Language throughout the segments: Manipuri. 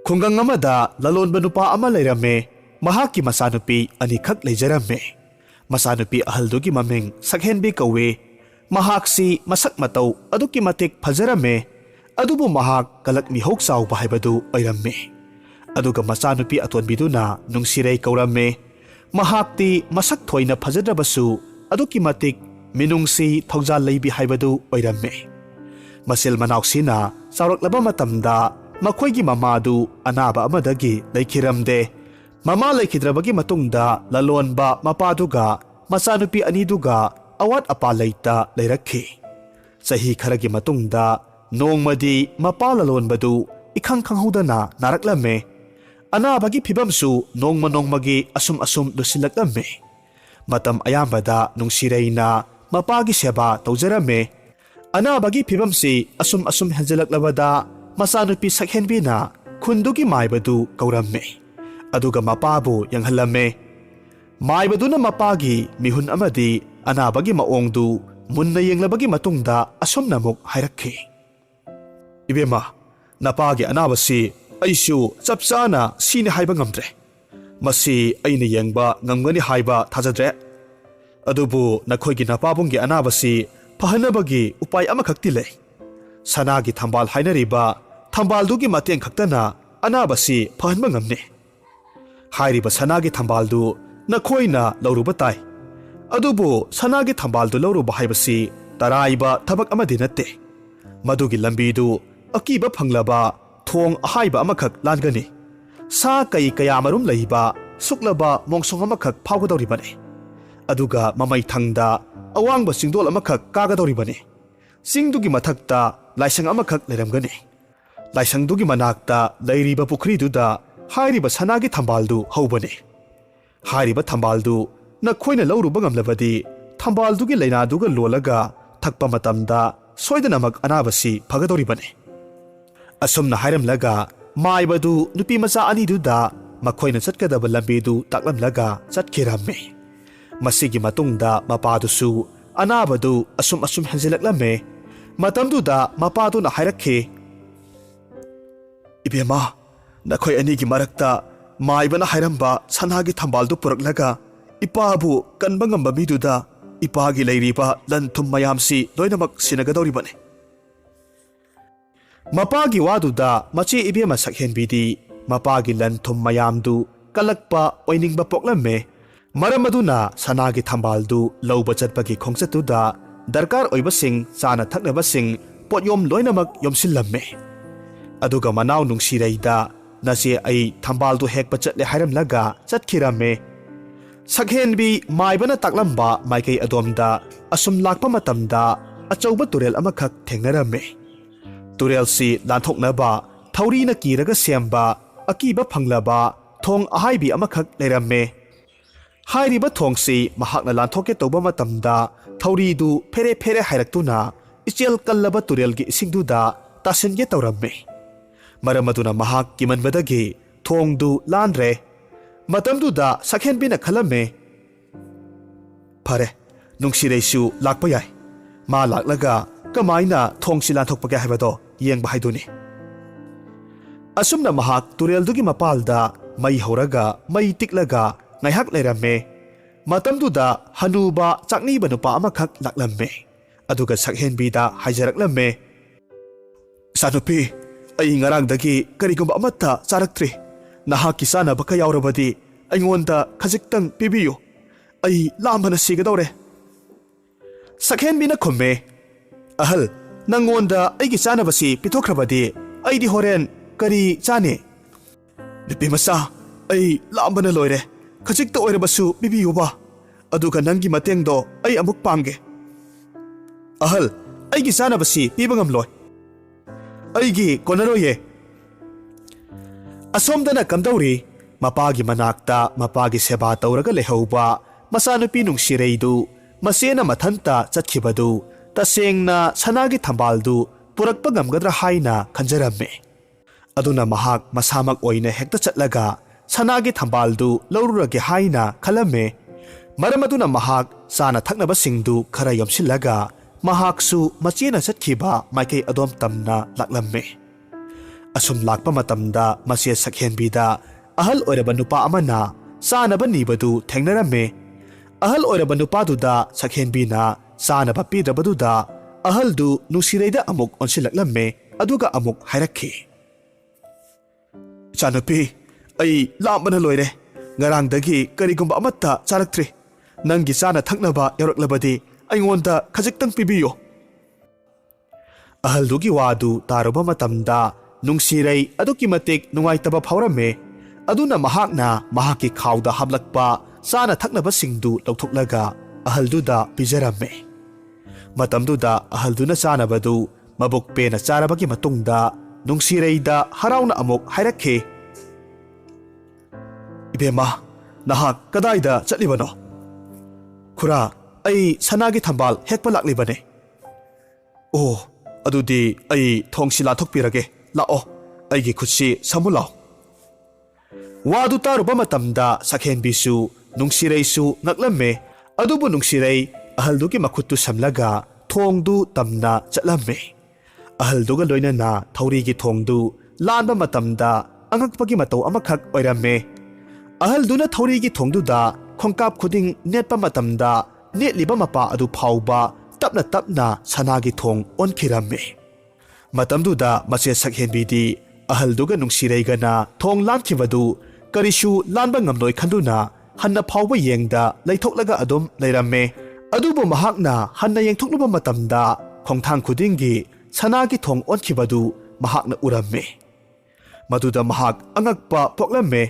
ꯈꯨꯡꯒꯪ ꯑꯃꯗ ꯂꯂꯣꯟꯕ ꯅꯨꯄꯥ ꯑꯃ ꯂꯩꯔꯝꯃꯦ. ꯃꯍꯥꯛꯀꯤ ꯃꯆꯥꯅꯨꯄꯤ ꯑꯅꯤꯈꯛ ꯂꯩꯖꯔꯝꯃꯦ. ꯃꯆꯥꯅꯨꯄꯤ ꯑꯍꯜꯗꯨꯒꯤ ꯃꯃꯤꯡ ꯁꯛꯍꯦꯟꯕꯤ ꯀꯧꯏ. ꯃꯍꯥꯛꯁꯤ ꯃꯁꯛ ꯃꯇꯧ ꯑꯗꯨꯛꯀꯤ ꯃꯇꯤꯛ ꯐꯖꯔꯝꯃꯦ. ꯑꯗꯨꯕꯨ ꯃꯍꯥꯛ ꯀꯂꯛ ꯃꯤꯍꯧ ꯆꯥꯎꯕ ꯍꯥꯏꯕꯗꯨ ꯑꯣꯏꯔꯝꯃꯦ. ꯑꯗꯨꯒ ꯃꯆꯥꯅꯨꯄꯤ ꯑꯇꯣꯟꯕꯤꯗꯨꯅ ꯅꯨꯡꯁꯤꯔꯩ ꯀꯧꯔꯝꯃꯦ. ꯃꯍꯥꯛꯇꯤ ꯃꯁꯛ ꯊꯣꯏꯅ ꯐꯖꯗ꯭ꯔꯕꯁꯨ ꯑꯗꯨꯛꯀꯤ ꯃꯇꯤꯛ ꯃꯤꯅꯨꯡꯁꯤ ꯊꯧꯖꯥꯜ ꯂꯩꯕꯤ ꯍꯥꯏꯕꯗꯨ ꯑꯣꯏꯔꯝꯃꯦ. ꯃꯆꯤꯜ ꯃꯅꯥꯎꯁꯤꯅ ꯆꯥꯎꯔꯛꯂꯕ ꯃꯇꯝꯗ ꯃꯈꯣꯏꯒꯤ ꯃꯃꯥꯗꯨ ꯑꯅꯥꯕ ꯑꯃꯗꯒꯤ ꯂꯩꯈꯤꯔꯝꯗꯦ. ꯃꯃꯥ ꯂꯩꯈꯤꯗ꯭ꯔꯕꯒꯤ ꯃꯇꯨꯡꯗ ꯂꯂꯣꯟꯕ ꯃꯄꯥꯗꯨꯒ ꯃꯆꯥꯅꯨꯄꯤ ꯑꯅꯤꯗꯨꯒ ꯑꯋꯥꯠ ꯑꯄꯥ ꯂꯩꯇ ꯂꯩꯔꯛꯈꯤ. ꯆꯍꯤ ꯈꯔꯒꯤ ꯃꯇꯨꯡꯗ ꯅꯣꯡꯃꯗꯤ ꯃꯄꯥ ꯂꯂꯣꯟꯕꯗꯨ ꯏꯈꯪ ꯈꯪꯍꯧꯗꯅ ꯅꯥꯔꯛꯂꯝꯃꯦ. ꯑꯅꯥꯕꯒꯤ ꯐꯤꯕꯝꯁꯨ ꯅꯣꯡꯃ ꯅꯣꯡꯃꯒꯤ ꯑꯁꯨꯝ ꯂꯨꯁꯤꯜꯂꯛꯂꯝꯃꯦ. ꯃꯇꯝ ꯑꯌꯥꯝꯕꯗ ꯅꯨꯡꯁꯤꯔꯩꯅ ꯃꯄꯥꯒꯤ ꯁꯦꯕꯥ ꯇꯧꯖꯔꯝꯃꯦ. ꯑꯅꯥꯕꯒꯤ ꯐꯤꯕꯝꯁꯤ ꯑꯁꯨꯝ ꯍꯦꯟꯖꯜꯂꯛꯂꯕꯗ ꯃꯆꯥꯅꯨꯄꯤ ꯁꯛꯍꯦꯟꯕꯤꯅ ꯈꯨꯟꯗꯨꯒꯤ ꯃꯥꯏꯕꯗꯨ ꯀꯧꯔꯝꯃꯦ. ꯑꯗꯨꯒ ꯃꯄꯥꯕꯨ ꯌꯦꯡꯍꯜꯂꯝꯃꯦ. ꯃꯥꯏꯕꯗꯨꯅ ꯃꯄꯥꯒꯤ ꯃꯤꯍꯨꯟ ꯑꯃꯗꯤ ꯑꯅꯥꯕꯒꯤ ꯃꯑꯣꯡꯗꯨ ꯃꯨꯟꯅ ꯌꯦꯡꯂꯕꯒꯤ ꯃꯇꯨꯡꯗ ꯑꯁꯨꯝꯅ ꯑꯃꯨꯛ ꯍꯥꯏꯔꯛꯈꯤ. "ꯏꯕꯦꯝꯃ, ꯅꯄꯥꯒꯤ ꯑꯅꯥꯕꯁꯤ ꯑꯩꯁꯨ ꯆꯞ ꯆꯥꯅ ꯁꯤꯅꯤ ꯍꯥꯏꯕ ꯉꯝꯗ꯭ꯔꯦ. ꯃꯁꯤ ꯑꯩꯅ ꯌꯦꯡꯕ ꯉꯝꯒꯅꯤ ꯍꯥꯏꯕ ꯊꯥꯖꯗ꯭ꯔꯦ. ꯑꯗꯨꯕꯨ ꯅꯈꯣꯏꯒꯤ ꯅꯄꯥꯕꯨꯡꯒꯤ ꯑꯅꯥꯕꯁꯤ ꯐꯍꯟꯅꯕꯒꯤ ꯎꯄꯥꯏ ꯑꯃꯈꯛꯇꯤ ꯂꯩ. ꯁꯅꯥꯒꯤ ꯊꯝꯕꯥꯜ ꯍꯥꯏꯅꯔꯤꯕ ꯊꯝꯕꯥꯜꯗꯨꯒꯤ ꯃꯇꯦꯡ ꯈꯛꯇꯅ ꯑꯅꯥꯕꯁꯤ ꯐꯍꯟꯕ ꯉꯝꯅꯤ. ꯍꯥꯏꯔꯤꯕ ꯁꯅꯥꯒꯤ ꯊꯝꯕꯥꯜꯗꯨ ꯅꯈꯣꯏꯅ ꯂꯧꯔꯨꯕ ꯇꯥꯏ. ꯑꯗꯨꯕꯨ ꯁꯅꯥꯒꯤ ꯊꯝꯕꯥꯜꯗꯨ ꯂꯧꯔꯨꯕ ꯍꯥꯏꯕꯁꯤ ꯇꯔꯥꯏꯕ ꯊꯕꯛ ꯑꯃꯗꯤ ꯅꯠꯇꯦ. ꯃꯗꯨꯒꯤ ꯂꯝꯕꯤꯗꯨ ꯑꯀꯤꯕ ꯐꯪꯂꯕ ꯊꯣꯡ ꯑꯍꯥꯏꯕ ꯑꯃꯈꯛ ꯂꯥꯟꯒꯅꯤ. ꯁꯥ ꯀꯩ ꯀꯌꯥꯃꯔꯨꯝ ꯂꯩꯕ ꯁꯨꯛꯂꯕ ꯃꯣꯡꯁꯣꯡ ꯑꯃꯈꯛ ꯐꯥꯎꯒꯗꯧꯔꯤꯕꯅꯤ. ꯑꯗꯨꯒ ꯃꯃꯩꯊꯪꯗ ꯑꯋꯥꯡꯕ ꯆꯤꯡꯗꯣꯜ ꯑꯃꯈꯛ ꯀꯥꯒꯗꯧꯔꯤꯕꯅꯤ. ꯆꯤꯡꯗꯨꯒꯤ ꯃꯊꯛꯇ ꯂꯥꯏꯁꯪ ꯑꯃꯈꯛ ꯂꯩꯔꯝꯒꯅꯤ. ꯂꯥꯏꯁꯪꯗꯨꯒꯤ ꯃꯅꯥꯛꯇ ꯂꯩꯔꯤꯕ ꯄꯨꯈ꯭ꯔꯤꯗꯨꯗ ꯍꯥꯏꯔꯤꯕ ꯁꯅꯥꯒꯤ ꯊꯝꯕꯥꯜꯗꯨ ꯍꯧꯕꯅꯤ. ꯍꯥꯏꯔꯤꯕ ꯊꯝꯕꯥꯜꯗꯨ ꯅꯈꯣꯏꯅ ꯂꯧꯔꯨꯕ ꯉꯝꯂꯕꯗꯤ ꯊꯝꯕꯥꯜꯗꯨꯒꯤ ꯂꯩꯅꯥꯗꯨꯒ ꯂꯣꯜꯂꯒ ꯊꯛꯄ ꯃꯇꯝꯗ ꯁꯣꯏꯗꯅꯃꯛ ꯑꯅꯥꯕꯁꯤ ꯐꯒꯗꯧꯔꯤꯕꯅꯤ." ꯑꯁꯨꯝꯅ ꯍꯥꯏꯔꯝꯂꯒ ꯃꯥꯏꯕꯗꯨ ꯅꯨꯄꯤ ꯃꯆꯥ ꯑꯅꯤꯗꯨꯗ ꯃꯈꯣꯏꯅ ꯆꯠꯀꯗꯕ ꯂꯝꯕꯤꯗꯨ ꯇꯥꯛꯂꯝꯂꯒ ꯆꯠꯈꯤꯔꯝꯃꯦ. ꯃꯁꯤꯒꯤ ꯃꯇꯨꯡꯗ ꯃꯄꯥꯗꯨꯁꯨ ꯑꯅꯥꯕꯗꯨ ꯑꯁꯨꯝ ꯍꯦꯟꯖꯤꯜꯂꯛꯂꯝꯃꯦ. ꯃꯇꯝꯗꯨꯗ ꯃꯄꯥꯗꯨꯅ ꯍꯥꯏꯔꯛꯈꯤ. "ꯏꯕꯦꯝꯃ, ꯅꯈꯣꯏ ꯑꯅꯤꯒꯤ ꯃꯔꯛꯇ ꯃꯥꯏꯕꯅ ꯍꯥꯏꯔꯝꯕ ꯁꯅꯥꯒꯤ ꯊꯝꯕꯥꯜꯗꯨ ꯄꯨꯔꯛꯂꯒ ꯏꯄꯥꯕꯨ ꯀꯟꯕ ꯉꯝꯕ ꯃꯤꯗꯨꯗ ꯏꯄꯥꯒꯤ ꯂꯩꯔꯤꯕ ꯂꯟ ꯊꯨꯝ ꯃꯌꯥꯝꯁꯤ ꯂꯣꯏꯅꯃꯛ ꯁꯤꯟꯅꯒꯗꯧꯔꯤꯕꯅꯤ." ꯃꯄꯥꯒꯤ ꯋꯥꯗꯨꯗ ꯃꯆꯦ ꯏꯕꯦꯝꯃ ꯁꯛꯍꯦꯟꯕꯤꯗꯤ ꯃꯄꯥꯒꯤ ꯂꯟ ꯊꯨꯝ ꯃꯌꯥꯝꯗꯨ ꯀꯜꯂꯛꯄ ꯑꯣꯏꯅꯤꯡꯕ ꯄꯣꯛꯂꯝꯃꯦ. ꯃꯔꯝ ꯑꯗꯨꯅ ꯁꯅꯥꯒꯤ ꯊꯝꯕꯥꯜꯗꯨ ꯂꯧꯕ ꯆꯠꯄꯒꯤ ꯈꯣꯡꯆꯠꯇꯨꯗ ꯗꯔꯀꯥꯔ ꯑꯣꯏꯕꯁꯤꯡ ꯆꯥꯅ ꯊꯛꯅꯕꯁꯤꯡ ꯄꯣꯠꯌꯣꯝ ꯂꯣꯏꯅꯃꯛ ꯌꯣꯝꯁꯤꯜꯂꯝꯃꯦ. ꯑꯗꯨꯒ ꯃꯅꯥꯎ ꯅꯨꯡꯁꯤꯔꯩꯗ "ꯅꯆꯦ, ꯑꯩ ꯊꯝꯕꯥꯜꯗꯨ ꯍꯦꯛꯄ ꯆꯠꯂꯦ" ꯍꯥꯏꯔꯝꯂꯒ ꯆꯠꯈꯤꯔꯝꯃꯦ. ꯁꯛꯍꯦꯟꯕꯤ ꯃꯥꯏꯕꯅ ꯇꯥꯛꯂꯝꯕ ꯃꯥꯏꯀꯩ ꯑꯗꯣꯝꯗ ꯑꯁꯨꯝ ꯂꯥꯛꯄ ꯃꯇꯝꯗ ꯑꯆꯧꯕ ꯇꯨꯔꯦꯜ ꯑꯃꯈꯛ ꯊꯦꯡꯅꯔꯝꯃꯦ. ꯇꯨꯔꯦꯜꯁꯤ ꯂꯥꯟꯊꯣꯛꯅꯕ ꯊꯧꯔꯤꯅ ꯀꯤꯔꯒ ꯁꯦꯝꯕ ꯑꯀꯤꯕ ꯐꯪꯂꯕ ꯊꯣꯡ ꯑꯍꯥꯏꯕꯤ ꯑꯃꯈꯛ ꯂꯩꯔꯝꯃꯦ. ꯍꯥꯏꯔꯤꯕ ꯊꯣꯡꯁꯤ ꯃꯍꯥꯛꯅ ꯂꯥꯟꯊꯣꯛꯀꯦ ꯇꯧꯕ ꯃꯇꯝꯗ ꯊꯧꯔꯤꯗꯨ ꯐꯦꯔꯦ ꯍꯥꯏꯔꯛꯇꯨꯅ ꯏꯆꯦꯜ ꯀꯜꯂꯕ ꯇꯨꯔꯦꯜꯒꯤ ꯏꯁꯤꯡꯗꯨꯗ ꯇꯥꯁꯤꯟꯒꯦ ꯇꯧꯔꯝꯃꯦ. ꯃꯔꯝ ꯑꯗꯨꯅ ꯃꯍꯥꯛ ꯀꯤꯃꯟꯕꯗꯒꯤ ꯊꯣꯡꯗꯨ ꯂꯥꯟꯗ꯭ꯔꯦ. ꯃꯇꯝꯗꯨꯗ ꯁꯛꯍꯦꯟꯕꯤꯅ ꯈꯜꯂꯝꯃꯦ, "ꯐꯔꯦ, ꯅꯨꯡꯁꯤꯔꯩꯁꯨ ꯂꯥꯛꯄ ꯌꯥꯏ. ꯃꯥ ꯂꯥꯛꯂꯒ ꯀꯃꯥꯏꯅ ꯊꯣꯡꯁꯤ ꯂꯥꯟꯊꯣꯛꯄꯒꯦ ꯍꯥꯏꯕꯗꯣ ꯌꯦꯡꯕ ꯍꯥꯏꯗꯨꯅꯤ." ꯑꯁꯨꯝꯅ ꯃꯍꯥꯛ ꯇꯨꯔꯦꯜꯗꯨꯒꯤ ꯃꯄꯥꯜꯗ ꯃꯩ ꯍꯧꯔꯒ ꯃꯩ ꯇꯤꯛꯂꯒ ꯉꯥꯏꯍꯥꯛ ꯂꯩꯔꯝꯃꯦ. ꯃꯇꯝꯗꯨꯗ ꯍꯅꯨꯕ ꯆꯥꯛꯅꯤꯕ ꯅꯨꯄꯥ ꯑꯃꯈꯛ ꯂꯥꯛꯂꯝꯃꯦ. ꯑꯗꯨꯒ ꯁꯛꯍꯦꯟꯕꯤꯗ ꯍꯥꯏꯖꯔꯛꯂꯝꯃꯦ, "ꯏꯆꯥꯅꯨꯄꯤ, ꯑꯩ ꯉꯔꯥꯡꯗꯒꯤ ꯀꯔꯤꯒꯨꯝꯕ ꯑꯃꯠꯇ ꯆꯥꯔꯛꯇ꯭ꯔꯤ. ꯅꯍꯥꯛꯀꯤ ꯆꯥꯅꯕ ꯈ ꯌꯥꯎꯔꯕꯗꯤ ꯑꯩꯉꯣꯟꯗ ꯈꯖꯤꯛꯇꯪ ꯄꯤꯕꯤꯌꯨ. ꯑꯩ ꯂꯥꯝꯕꯅ ꯁꯤꯒꯗꯧꯔꯦ." ꯁꯛꯍꯦꯟꯕꯤꯅ ꯈꯨꯝꯃꯦ, "ꯑꯍꯜ, ꯅꯪꯉꯣꯟꯗ ꯑꯩꯒꯤ ꯆꯥꯅꯕꯁꯤ ꯄꯤꯊꯣꯛꯈ꯭ꯔꯕꯗꯤ ꯑꯩꯗꯤ ꯍꯣꯔꯦꯟ ꯀꯔꯤ ꯆꯥꯅꯤ?" "ꯅꯨꯄꯤ ꯃꯆꯥ, ꯑꯩ ꯂꯥꯝꯕꯅ ꯂꯣꯏꯔꯦ. ꯈꯖꯤꯛꯇ ꯑꯣꯏꯔꯕꯁꯨ ꯄꯤꯕꯤꯌꯨꯕ. ꯑꯗꯨꯒ ꯅꯪꯒꯤ ꯃꯇꯦꯡꯗꯣ ꯑꯩ ꯑꯃꯨꯛ ꯄꯥꯡꯒꯦ." "ꯑꯍꯜ, ꯑꯩꯒꯤ ꯆꯥꯅꯕꯁꯤ ꯄꯤꯕ ꯉꯝꯂꯣꯏ. ꯑꯩꯒꯤ ꯀꯣꯟꯅꯔꯣꯏꯌꯦ." ꯑꯁꯣꯝꯗꯅ ꯀꯝꯗꯧꯔꯤ? ꯃꯄꯥꯒꯤ ꯃꯅꯥꯛꯇ ꯃꯄꯥꯒꯤ ꯁꯦꯕꯥ ꯇꯧꯔꯒ ꯂꯩꯍꯧꯕ ꯃꯆꯥꯅꯨꯄꯤ ꯅꯨꯡꯁꯤꯔꯩꯗꯨ ꯃꯆꯦꯅ ꯃꯊꯟꯇ ꯆꯠꯈꯤꯕꯗꯨ ꯇꯁꯦꯡꯅ ꯁꯅꯥꯒꯤ ꯊꯝꯕꯥꯜꯗꯨ ꯄꯨꯔꯛꯄ ꯉꯝꯒꯗ꯭ꯔꯥ ꯍꯥꯏꯅ ꯈꯟꯖꯔꯝꯃꯦ. ꯑꯗꯨꯅ ꯃꯍꯥꯛ ꯃꯁꯥꯃꯛ ꯑꯣꯏꯅ ꯍꯦꯛꯇ ꯆꯠꯂꯒ ꯁꯅꯥꯒꯤ ꯊꯝꯕꯥꯜꯗꯨ ꯂꯧꯔꯨꯔꯒꯦ ꯍꯥꯏꯅ ꯈꯜꯂꯝꯃꯦ. ꯃꯔꯝ ꯑꯗꯨꯅ ꯃꯍꯥꯛ ꯆꯥꯅ ꯊꯛꯅꯕꯁꯤꯡꯗꯨ ꯈꯔ ꯌꯣꯝꯁꯤꯜꯂꯒ ꯃꯍꯥꯛꯁꯨ ꯃꯆꯦꯅ ꯆꯠꯈꯤꯕ ꯃꯥꯏꯀꯩ ꯑꯗꯣꯝ ꯇꯝꯅ ꯂꯥꯛꯂꯝꯃꯦ. ꯑꯁꯨꯝ ꯂꯥꯛꯄ ꯃꯇꯝꯗ ꯃꯁꯤ ꯁꯛꯍꯦꯟꯕꯤꯗ ꯑꯍꯜ ꯑꯣꯏꯔꯕ ꯅꯨꯄꯥ ꯑꯃꯅ ꯆꯥꯅꯕ ꯅꯤꯕꯗꯨ ꯊꯦꯡꯅꯔꯝꯃꯦ꯫ ꯑꯍꯜ ꯑꯣꯏꯔꯕ ꯅꯨꯄꯥꯗꯨꯗ ꯁꯛꯍꯦꯟꯕꯤꯅ ꯆꯥꯅꯕ ꯄꯤꯗ꯭ꯔꯕꯗꯨꯗ ꯑꯍꯜꯗꯨ ꯅꯨꯡꯁꯤꯔꯩꯗ ꯑꯃꯨꯛ ꯑꯣꯟꯁꯤꯜꯂꯛꯂꯝꯃꯦ ꯑꯗꯨꯒ ꯑꯃꯨꯛ ꯍꯥꯏꯔꯛꯈꯤ, "ꯏꯆꯥꯅꯨꯄꯤ, ꯑꯩ ꯂꯥꯝꯕꯅ ꯂꯣꯏꯔꯦ꯫ ꯉꯔꯥꯡꯗꯒꯤ ꯀꯔꯤꯒꯨꯝꯕ ꯑꯃꯠꯇ ꯆꯥꯔꯛꯇ꯭ꯔꯤ꯫ ꯅꯪꯒꯤ ꯆꯥꯅ ꯊꯛꯅꯕ ꯌꯧꯔꯛꯂꯕꯗꯤ ꯑꯩꯉꯣꯟꯗ ꯈꯖꯤꯛꯇꯪ ꯄꯤꯕꯤꯌꯨ." ꯑꯍꯜꯗꯨꯒꯤ ꯋꯥꯗꯨ ꯇꯥꯔꯨꯕ ꯃꯇꯝꯗ ꯅꯨꯡꯁꯤꯔꯩ ꯑꯗꯨꯛꯀꯤ ꯃꯇꯤꯛ ꯅꯨꯡꯉꯥꯏꯇꯕ ꯐꯥꯎꯔꯝꯃꯦ꯫ ꯑꯗꯨꯅ ꯃꯍꯥꯛꯅ ꯃꯍꯥꯛꯀꯤ ꯈꯥꯎꯗ ꯍꯥꯞꯂꯛꯄ ꯆꯥꯅ ꯊꯛꯅꯕꯁꯤꯡꯗꯨ ꯂꯧꯊꯣꯛꯂꯒ ꯑꯍꯜꯗꯨꯗ ꯄꯤꯖꯔꯝꯃꯦ꯫ ꯃꯇꯝꯗꯨꯗ ꯑꯍꯜꯗꯨꯅ ꯆꯥꯅꯕꯗꯨ ꯃꯕꯨꯛ ꯄꯦꯟꯅ ꯆꯥꯔꯕꯒꯤ ꯃꯇꯨꯡꯗ ꯅꯨꯡꯁꯤꯔꯩꯗ ꯍꯔꯥꯎꯅ ꯑꯃꯨꯛ ꯍꯥꯏꯔꯛꯈꯤ, "ꯏꯕꯦꯝꯃ, ꯅꯍꯥꯛ ꯀꯗꯥꯏꯗ ꯆꯠꯂꯤꯕꯅꯣ?" "ꯈꯨꯔꯥ, ꯑꯩ ꯁꯅꯥꯒꯤ ꯊꯝꯕꯥꯜ ꯍꯦꯛꯄ ꯂꯥꯛꯂꯤꯕꯅꯦ." "ꯑꯣ, ꯑꯗꯨꯗꯤ ꯑꯩ ꯊꯣꯡꯁꯤ ꯂꯥꯟꯊꯣꯛꯄꯤꯔꯒꯦ꯫ ꯂꯥꯛꯑꯣ, ꯑꯩꯒꯤ ꯈꯨꯠꯁꯤ ꯁꯝꯃꯨ ꯂꯥꯎ." ꯋꯥꯗꯨ ꯇꯥꯔꯨꯕ ꯃꯇꯝꯗ ꯁꯛꯍꯦꯟꯕꯤꯁꯨ ꯅꯨꯡꯁꯤꯔꯩꯁꯨ ꯉꯛꯂꯝꯃꯦ꯫ ꯑꯗꯨꯕꯨ ꯅꯨꯡꯁꯤꯔꯩ ꯑꯍꯜꯗꯨꯒꯤ ꯃꯈꯨꯠꯇꯨ ꯁꯝꯂꯒ ꯊꯣꯡꯗꯨ ꯇꯝꯅ ꯆꯠꯂꯝꯃꯦ꯫ ꯑꯍꯜꯗꯨꯒ ꯂꯣꯏꯅꯅ ꯊꯧꯔꯤꯒꯤ ꯊꯣꯡꯗꯨ ꯂꯥꯟꯕ ꯃꯇꯝꯗ ꯑꯉꯛꯄꯒꯤ ꯃꯇꯧ ꯑꯃꯈꯛ ꯑꯣꯏꯔꯝꯃꯦ꯫ ꯑꯍꯜꯗꯨꯅ ꯊꯧꯔꯤꯒꯤ ꯊꯣꯡꯗꯨꯗ ꯈꯣꯡꯀꯥꯞ ꯈꯨꯗꯤꯡ ꯅꯦꯠꯄ ꯃꯇꯝꯗ ꯅꯦꯠꯂꯤꯕ ꯃꯄꯥ ꯑꯗꯨ ꯐꯥꯎꯕ ꯇꯞꯅ ꯇꯞꯅ ꯁꯅꯥꯒꯤ ꯊꯣꯡ ꯑꯣꯟꯈꯤꯔꯝꯃꯦ꯫ ꯃꯇꯝꯗꯨꯗ ꯃꯆꯦ ꯁꯛꯍꯦꯟꯕꯤꯗꯤ ꯑꯍꯜꯗꯨꯒ ꯅꯨꯡꯁꯤꯔꯩꯒꯅ ꯊꯣꯡ ꯂꯥꯟꯈꯤꯕꯗꯨ ꯀꯔꯤꯁꯨ ꯂꯥꯟꯕ ꯉꯝꯂꯣꯏ ꯈꯟꯗꯨꯅ ꯍꯟꯅ ꯐꯥꯎꯕ ꯌꯦꯡꯗ ꯂꯩꯊꯣꯛꯂꯒ ꯑꯗꯨꯝ ꯂꯩꯔꯝꯃꯦ꯫ ꯑꯗꯨꯕꯨ ꯃꯍꯥꯛꯅ ꯍꯟꯅ ꯌꯦꯡꯊꯣꯛꯂꯨꯕ ꯃꯇꯝꯗ ꯈꯣꯡꯊꯥꯡ ꯈꯨꯗꯤꯡꯒꯤ ꯁꯅꯥꯒꯤ ꯊꯣꯡ ꯑꯣꯟꯈꯤꯕꯗꯨ ꯃꯍꯥꯛꯅ ꯎꯔꯝꯃꯦ꯫ ꯃꯗꯨꯗ ꯃꯍꯥꯛ ꯑꯉꯛꯄ ꯄꯣꯛꯂꯝꯃꯦ꯫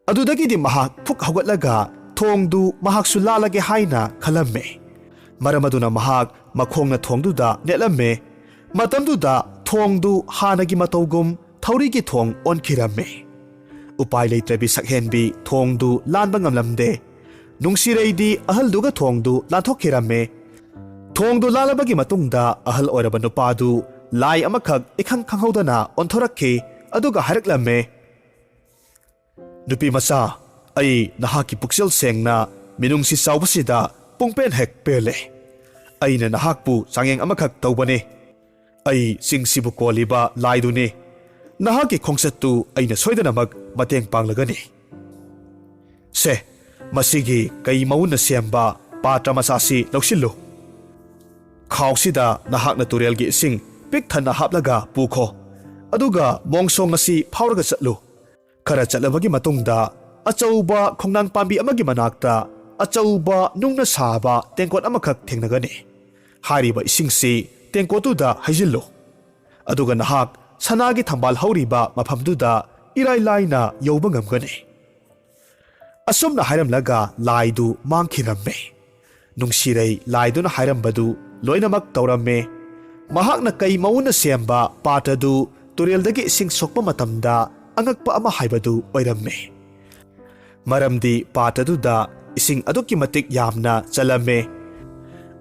ꯑꯗꯨꯗꯒꯤꯗꯤ ꯃꯍꯥꯛ ꯐꯨꯛ ꯍꯧꯒꯠꯂꯒ ꯊꯣꯡꯗꯨ ꯃꯍꯥꯛꯁꯨ ꯂꯥꯜꯂꯒꯦ ꯍꯥꯏꯅ ꯈꯜꯂꯝꯃꯦ꯫ ꯃꯔꯝ ꯑꯗꯨꯅ ꯃꯍꯥꯛ ꯃꯈꯣꯡꯅ ꯊꯣꯡꯗꯨꯗ ꯅꯦꯠꯂꯝꯃꯦ꯫ ꯃꯇꯝꯗꯨꯗ ꯊꯣꯡꯗꯨ ꯍꯥꯟꯅꯒꯤ ꯃꯇꯧꯒꯨꯝ ꯊꯧꯔꯤꯒꯤ ꯊꯣꯡ ꯑꯣꯟꯈꯤꯔꯝꯃꯦ꯫ ꯎꯄꯥꯏ ꯂꯩꯇ꯭ꯔꯕꯤ ꯁꯛꯍꯦꯟꯕꯤ ꯊꯣꯡꯗꯨ ꯂꯥꯟꯕ ꯉꯝꯂꯝꯗꯦ꯫ ꯅꯨꯡꯁꯤꯔꯩꯗꯤ ꯑꯍꯜꯗꯨꯒ ꯊꯣꯡꯗꯨ ꯂꯥꯟꯊꯣꯛꯈꯤꯔꯝꯃꯦ꯫ ꯊꯣꯡꯗꯨ ꯂꯥꯜꯂꯕꯒꯤ ꯃꯇꯨꯡꯗ ꯑꯍꯜ ꯑꯣꯏꯔꯕ ꯅꯨꯄꯥꯗꯨ ꯂꯥꯏ ꯑꯃꯈꯛ ꯏꯈꯪ ꯈꯪꯍꯧꯗꯅ ꯑꯣꯟꯊꯣꯔꯛꯈꯤ ꯑꯗꯨꯒ ꯍꯥꯏꯔꯛꯂꯝꯃꯦ, "ꯅꯨꯄꯤ ꯃꯆꯥ, ꯑꯩ ꯅꯍꯥꯛꯀꯤ ꯄꯨꯛꯆꯦꯜ ꯁꯦꯡꯅ ꯃꯤꯅꯨꯡꯁꯤ ꯆꯥꯎꯕꯁꯤꯗ ꯄꯨꯡꯄꯦꯟ ꯍꯦꯛ ꯄꯦꯜꯂꯦ꯫ ꯑꯩꯅ ꯅꯍꯥꯛꯄꯨ ꯆꯥꯡꯌꯦꯡ ꯑꯃꯈꯛ ꯇꯧꯕꯅꯤ꯫ ꯑꯩ ꯆꯤꯡꯁꯤꯕꯨ ꯀꯣꯜꯂꯤꯕ ꯂꯥꯏꯗꯨꯅꯤ꯫ ꯅꯍꯥꯛꯀꯤ ꯈꯣꯡꯆꯠꯇꯨ ꯑꯩꯅ ꯁꯣꯏꯗꯅꯃꯛ ꯃꯇꯦꯡ ꯄꯥꯡꯂꯒꯅꯤ꯫ ꯁꯦ, ꯃꯁꯤꯒꯤ ꯀꯩ ꯃꯋꯨꯟꯅ ꯁꯦꯝꯕ ꯄꯥꯇ꯭ꯔ ꯃꯆꯥꯁꯤ ꯂꯧꯁꯤꯜꯂꯨ꯫ ꯈꯥꯎꯁꯤꯗ ꯅꯍꯥꯛꯅ ꯇꯨꯔꯦꯜꯒꯤ ꯏꯁꯤꯡ ꯄꯤꯛ ꯊꯟꯅ ꯍꯥꯞꯂꯒ ꯄꯨꯈꯣ꯫ ꯑꯗꯨꯒ ꯃꯣꯡꯁꯣꯡ ꯑꯁꯤ ꯐꯥꯎꯔꯒ ꯆꯠꯂꯨ꯫ ꯈꯔ ꯆꯠꯂꯕꯒꯤ ꯃꯇꯨꯡꯗ ꯑꯆꯧꯕ ꯈꯣꯡꯅꯥꯡ ꯄꯥꯝꯕꯤ ꯑꯃꯒꯤ ꯃꯅꯥꯛꯇ ꯑꯆꯧꯕ ꯅꯨꯡꯅ ꯁꯥꯕ ꯇꯦꯡꯀꯣꯠ ꯑꯃꯈꯛ ꯊꯦꯡꯅꯒꯅꯤ꯫ ꯍꯥꯏꯔꯤꯕ ꯏꯁꯤꯡꯁꯤ ꯇꯦꯡꯀꯣꯠꯇꯨꯗ ꯍꯩꯖꯤꯜꯂꯨ꯫ ꯑꯗꯨꯒ ꯅꯍꯥꯛ ꯁꯅꯥꯒꯤ ꯊꯝꯕꯥꯜ ꯍꯧꯔꯤꯕ ꯃꯐꯝꯗꯨꯗ ꯏꯔꯥꯏ ꯂꯥꯏꯅ ꯌꯧꯕ ꯉꯝꯒꯅꯤ." ꯑꯁꯨꯝꯅ ꯍꯥꯏꯔꯝꯂꯒ ꯂꯥꯏꯗꯨ ꯃꯥꯡꯈꯤꯔꯝꯃꯦ꯫ ꯅꯨꯡꯁꯤꯔꯩ ꯂꯥꯏꯗꯨꯅ ꯍꯥꯏꯔꯝꯕꯗꯨ ꯂꯣꯏꯅꯃꯛ ꯇꯧꯔꯝꯃꯦ꯫ ꯃꯍꯥꯛꯅ ꯀꯩ ꯃꯋꯨꯟꯅ ꯁꯦꯝꯕ ꯄꯥꯇ꯭ꯔꯗꯨ ꯇꯨꯔꯦꯜꯗꯒꯤ ꯏꯁꯤꯡ ꯁꯣꯛꯄ ꯃꯇꯝꯗ ꯑꯉꯛꯄ ꯑꯃ ꯍꯥꯏꯕꯗꯨ ꯑꯣꯏꯔꯝꯃꯦ꯫ ꯃꯔꯝꯗꯤ ꯄꯥꯇ꯭ꯔꯗꯨꯗ ꯏꯁꯤꯡ ꯑꯗꯨꯛꯀꯤ ꯃꯇꯤꯛ ꯌꯥꯝꯅ ꯆꯜꯂꯝꯃꯦ꯫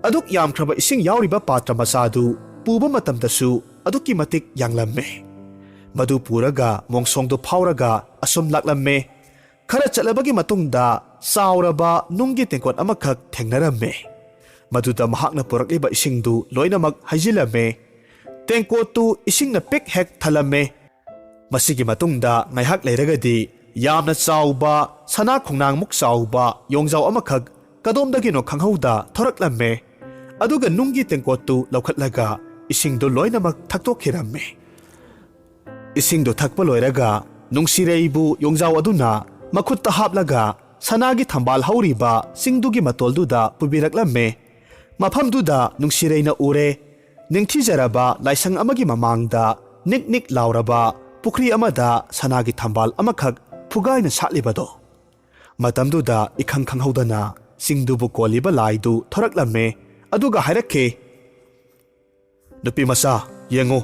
ꯑꯗꯨꯛ ꯌꯥꯝꯈ꯭ꯔꯕ ꯏꯁꯤꯡ ꯌꯥꯎꯔꯤꯕ ꯄꯥꯇ꯭ꯔ ꯃꯆꯥꯗꯨ ꯄꯨꯕ ꯃꯇꯝꯗꯁꯨ ꯑꯗꯨꯛꯀꯤ ꯃꯇꯤꯛ ꯌꯥꯡꯂꯝꯃꯦ꯫ ꯃꯗꯨ ꯄꯨꯔꯒ ꯃꯣꯡꯁꯣꯡꯗꯨ ꯐꯥꯎꯔꯒ ꯑꯁꯨꯝ ꯂꯥꯛꯂꯝꯃꯦ꯫ ꯈꯔ ꯆꯠꯂꯕꯒꯤ ꯃꯇꯨꯡꯗ ꯆꯥꯎꯔꯕ ꯅꯨꯡꯒꯤ ꯇꯦꯡꯀꯣꯠ ꯑꯃꯈꯛ ꯊꯦꯡꯅꯔꯝꯃꯦ꯫ ꯃꯗꯨꯗ ꯃꯍꯥꯛꯅ ꯄꯨꯔꯛꯂꯤꯕ ꯏꯁꯤꯡꯗꯨ ꯂꯣꯏꯅꯃꯛ ꯍꯩꯖꯤꯜꯂꯝꯃꯦ꯫ ꯇꯦꯡꯀꯣꯠꯇꯨ ꯏꯁꯤꯡꯅ ꯄꯤꯛ ꯍꯦꯛ ꯊꯜꯂꯝꯃꯦ꯫ ꯃꯁꯤꯒꯤ ꯃꯇꯨꯡꯗ ꯉꯥꯏꯍꯥꯛ ꯂꯩꯔꯒꯗꯤ ꯌꯥꯝꯅ ꯆꯥꯎꯕ ꯁꯅꯥ ꯈꯣꯡꯅꯥꯡꯃꯨꯛ ꯆꯥꯎꯕ ꯌꯣꯡꯖꯥꯎ ꯑꯃꯈꯛ ꯀꯗꯣꯝꯗꯒꯤꯅꯣ ꯈꯪꯍꯧꯗ ꯊꯣꯔꯛꯂꯝꯃꯦ꯫ ꯑꯗꯨꯒ ꯅꯨꯡꯒꯤ ꯇꯦꯡꯀꯣꯠꯇꯨ ꯂꯧꯈꯠꯂꯒ ꯏꯁꯤꯡꯗꯨ ꯂꯣꯏꯅꯃꯛ ꯊꯛꯇꯣꯛꯈꯤꯔꯝꯃꯦ꯫ ꯏꯁꯤꯡꯗꯨ ꯊꯛꯄ ꯂꯣꯏꯔꯒ ꯅꯨꯡꯁꯤꯔꯩꯕꯨ ꯌꯣꯡꯖꯥꯎ ꯑꯗꯨꯅ ꯃꯈꯨꯠꯇ ꯍꯥꯞꯂꯒ ꯁꯅꯥꯒꯤ ꯊꯝꯕꯥꯜ ꯍꯧꯔꯤꯕ ꯆꯤꯡꯗꯨꯒꯤ ꯃꯇꯣꯜꯗꯨꯗ ꯄꯨꯕꯤꯔꯛꯂꯝꯃꯦ꯫ ꯃꯐꯝꯗꯨꯗ ꯅꯨꯡꯁꯤꯔꯩꯅ ꯎꯔꯦ, ꯅꯤꯡꯊꯤꯖꯔꯕ ꯂꯥꯏꯁꯪ ꯑꯃꯒꯤ ꯃꯃꯥꯡꯗ ꯅꯤꯛ ꯅꯤꯛ ꯂꯥꯎꯔꯕ ꯄꯨꯈ꯭ꯔꯤ ꯑꯃꯗ ꯁꯅꯥꯒꯤ ꯊꯝꯕꯥꯜ ꯑꯃꯈꯛ ꯐꯨꯒꯥꯏꯅ ꯁꯥꯠꯂꯤꯕꯗꯣ꯫ ꯃꯇꯝꯗꯨꯗ ꯏꯈꯪ ꯈꯪꯍꯧꯗꯅ ꯆꯤꯡꯗꯨꯕꯨ ꯀꯣꯜꯂꯤꯕ ꯂꯥꯏꯗꯨ ꯊꯣꯔꯛꯂꯝꯃꯦ ꯑꯗꯨꯒ ꯍꯥꯏꯔꯛꯈꯤ, "ꯅꯨꯄꯤ ꯃꯆꯥ, ꯌꯦꯡꯉꯨ,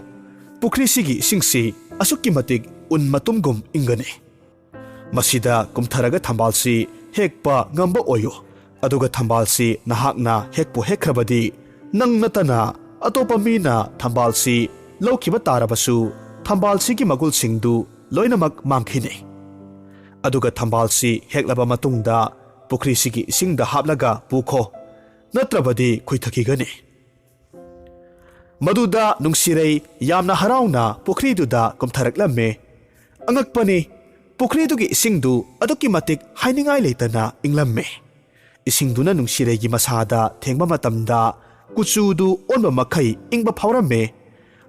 ꯄꯨꯈ꯭ꯔꯤꯁꯤꯒꯤ ꯏꯁꯤꯡꯁꯤ ꯑꯁꯨꯛꯀꯤ ꯃꯇꯤꯛ ꯎꯟ ꯃꯇꯨꯝꯒꯨꯝ ꯏꯪꯒꯅꯤ꯫ ꯃꯁꯤꯗ ꯀꯨꯝꯊꯔꯒ ꯊꯝꯕꯥꯜꯁꯤ ꯍꯦꯛꯄ ꯉꯝꯕ ꯑꯣꯏꯌꯨ꯫ ꯑꯗꯨꯒ ꯊꯝꯕꯥꯜꯁꯤ ꯅꯍꯥꯛꯅ ꯍꯦꯛꯄꯨ ꯍꯦꯛꯈ꯭ꯔꯕꯗꯤ ꯅꯪ ꯅꯠꯇꯅ ꯑꯇꯣꯞꯄ ꯃꯤꯅ ꯊꯝꯕꯥꯜꯁꯤ ꯂꯧꯈꯤꯕ ꯇꯥꯔꯕꯁꯨ ꯊꯝꯕꯥꯜꯁꯤꯒꯤ ꯃꯒꯨꯜꯁꯤꯡꯗꯨ ꯂꯣꯏꯅꯃꯛ ꯃꯥꯡꯈꯤꯅꯤ꯫ ꯑꯗꯨꯒ ꯊꯝꯕꯥꯜꯁꯤ ꯍꯦꯛꯂꯕ ꯃꯇꯨꯡꯗ ꯄꯨꯈ꯭ꯔꯤꯁꯤꯒꯤ ꯏꯁꯤꯡꯗ ꯍꯥꯞꯂꯒ ꯄꯨꯈꯣ, ꯅꯠꯇ꯭ꯔꯕꯗꯤ ꯈꯨꯏꯊꯈꯤꯒꯅꯤ꯫ ꯃꯗꯨꯗ ꯅꯨꯡꯁꯤꯔꯩ ꯌꯥꯝꯅ ꯍꯔꯥꯎꯅ ꯄꯨꯈ꯭ꯔꯤꯗꯨꯗ ꯀꯨꯝꯊꯔꯛꯂꯝꯃꯦ꯫ ꯑꯉꯛꯄꯅꯤ, ꯄꯨꯈ꯭ꯔꯤꯗꯨꯒꯤ ꯏꯁꯤꯡꯗꯨ ꯑꯗꯨꯛꯀꯤ ꯃꯇꯤꯛ ꯍꯥꯏꯅꯤꯡꯉꯥꯏ ꯂꯩꯇꯅ ꯏꯪꯂꯝꯃꯦ꯫ ꯏꯁꯤꯡꯗꯨꯅ ꯅꯨꯡꯁꯤꯔꯩꯒꯤ ꯃꯁꯥꯗ ꯊꯦꯡꯕ ꯃꯇꯝꯗ ꯀꯨꯆꯨꯗꯨ ꯑꯣꯟꯕ ꯃꯈꯩ ꯏꯪꯕ ꯐꯥꯎꯔꯝꯃꯦ꯫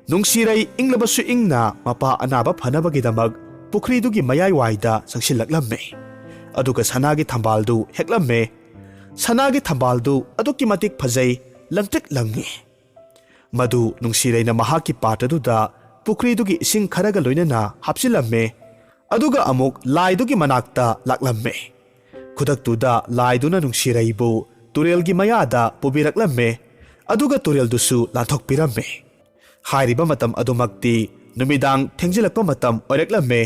ꯅꯨꯡꯁꯤꯔꯩ ꯏꯪꯂꯕꯁꯨ ꯏꯪꯅ ꯃꯄꯥ ꯑꯅꯥꯕ ꯐꯅꯕꯒꯤꯗꯃꯛ ꯄꯨꯈ꯭ꯔꯤꯗꯨꯒꯤ ꯃꯌꯥꯏꯋꯥꯏꯗ ꯆꯪꯁꯤꯜꯂꯛꯂꯝꯃꯦ꯫ ꯑꯗꯨꯒ ꯁꯅꯥꯒꯤ ꯊꯝꯕꯥꯜꯗꯨ ꯍꯦꯛꯂꯝꯃꯦ꯫ ꯁꯅꯥꯒꯤ ꯊꯝꯕꯥꯜꯗꯨ ꯑꯗꯨꯛꯀꯤ ꯃꯇꯤꯛ ꯐꯖꯩ, ꯂꯪꯇ꯭ꯔꯤꯛ ꯂꯪꯉꯤ꯫ ꯃꯗꯨ ꯅꯨꯡꯁꯤꯔꯩꯅ ꯃꯍꯥꯛꯀꯤ ꯄꯥꯇ꯭ꯔꯗꯨꯗ ꯄꯨꯈ꯭ꯔꯤꯗꯨꯒꯤ ꯏꯁꯤꯡ ꯈꯔꯒ ꯂꯣꯏꯅꯅ ꯍꯥꯞꯆꯤꯜꯂꯝꯃꯦ꯫ ꯑꯗꯨꯒ ꯑꯃꯨꯛ ꯂꯥꯏꯗꯨꯒꯤ ꯃꯅꯥꯛꯇ ꯂꯥꯛꯂꯝꯃꯦ꯫ ꯈꯨꯗꯛꯇꯨꯗ ꯂꯥꯏꯗꯨꯅ ꯅꯨꯡꯁꯤꯔꯩꯕꯨ ꯇꯨꯔꯦꯜꯒꯤ ꯃꯌꯥꯗ ꯄꯨꯕꯤꯔꯛꯂꯝꯃꯦ꯫ ꯑꯗꯨꯒ ꯇꯨꯔꯦꯜꯗꯨꯁꯨ ꯂꯥꯟꯊꯣꯛꯄꯤꯔꯝꯃꯦ꯫ ꯍꯥꯏꯔꯤꯕ ꯃꯇꯝ ꯑꯗꯨꯃꯛꯇꯤ ꯅꯨꯃꯤꯗꯥꯡ ꯊꯦꯡꯖꯤꯜꯂꯛꯄ ꯃꯇꯝ ꯑꯣꯏꯔꯛꯂꯝꯃꯦ꯫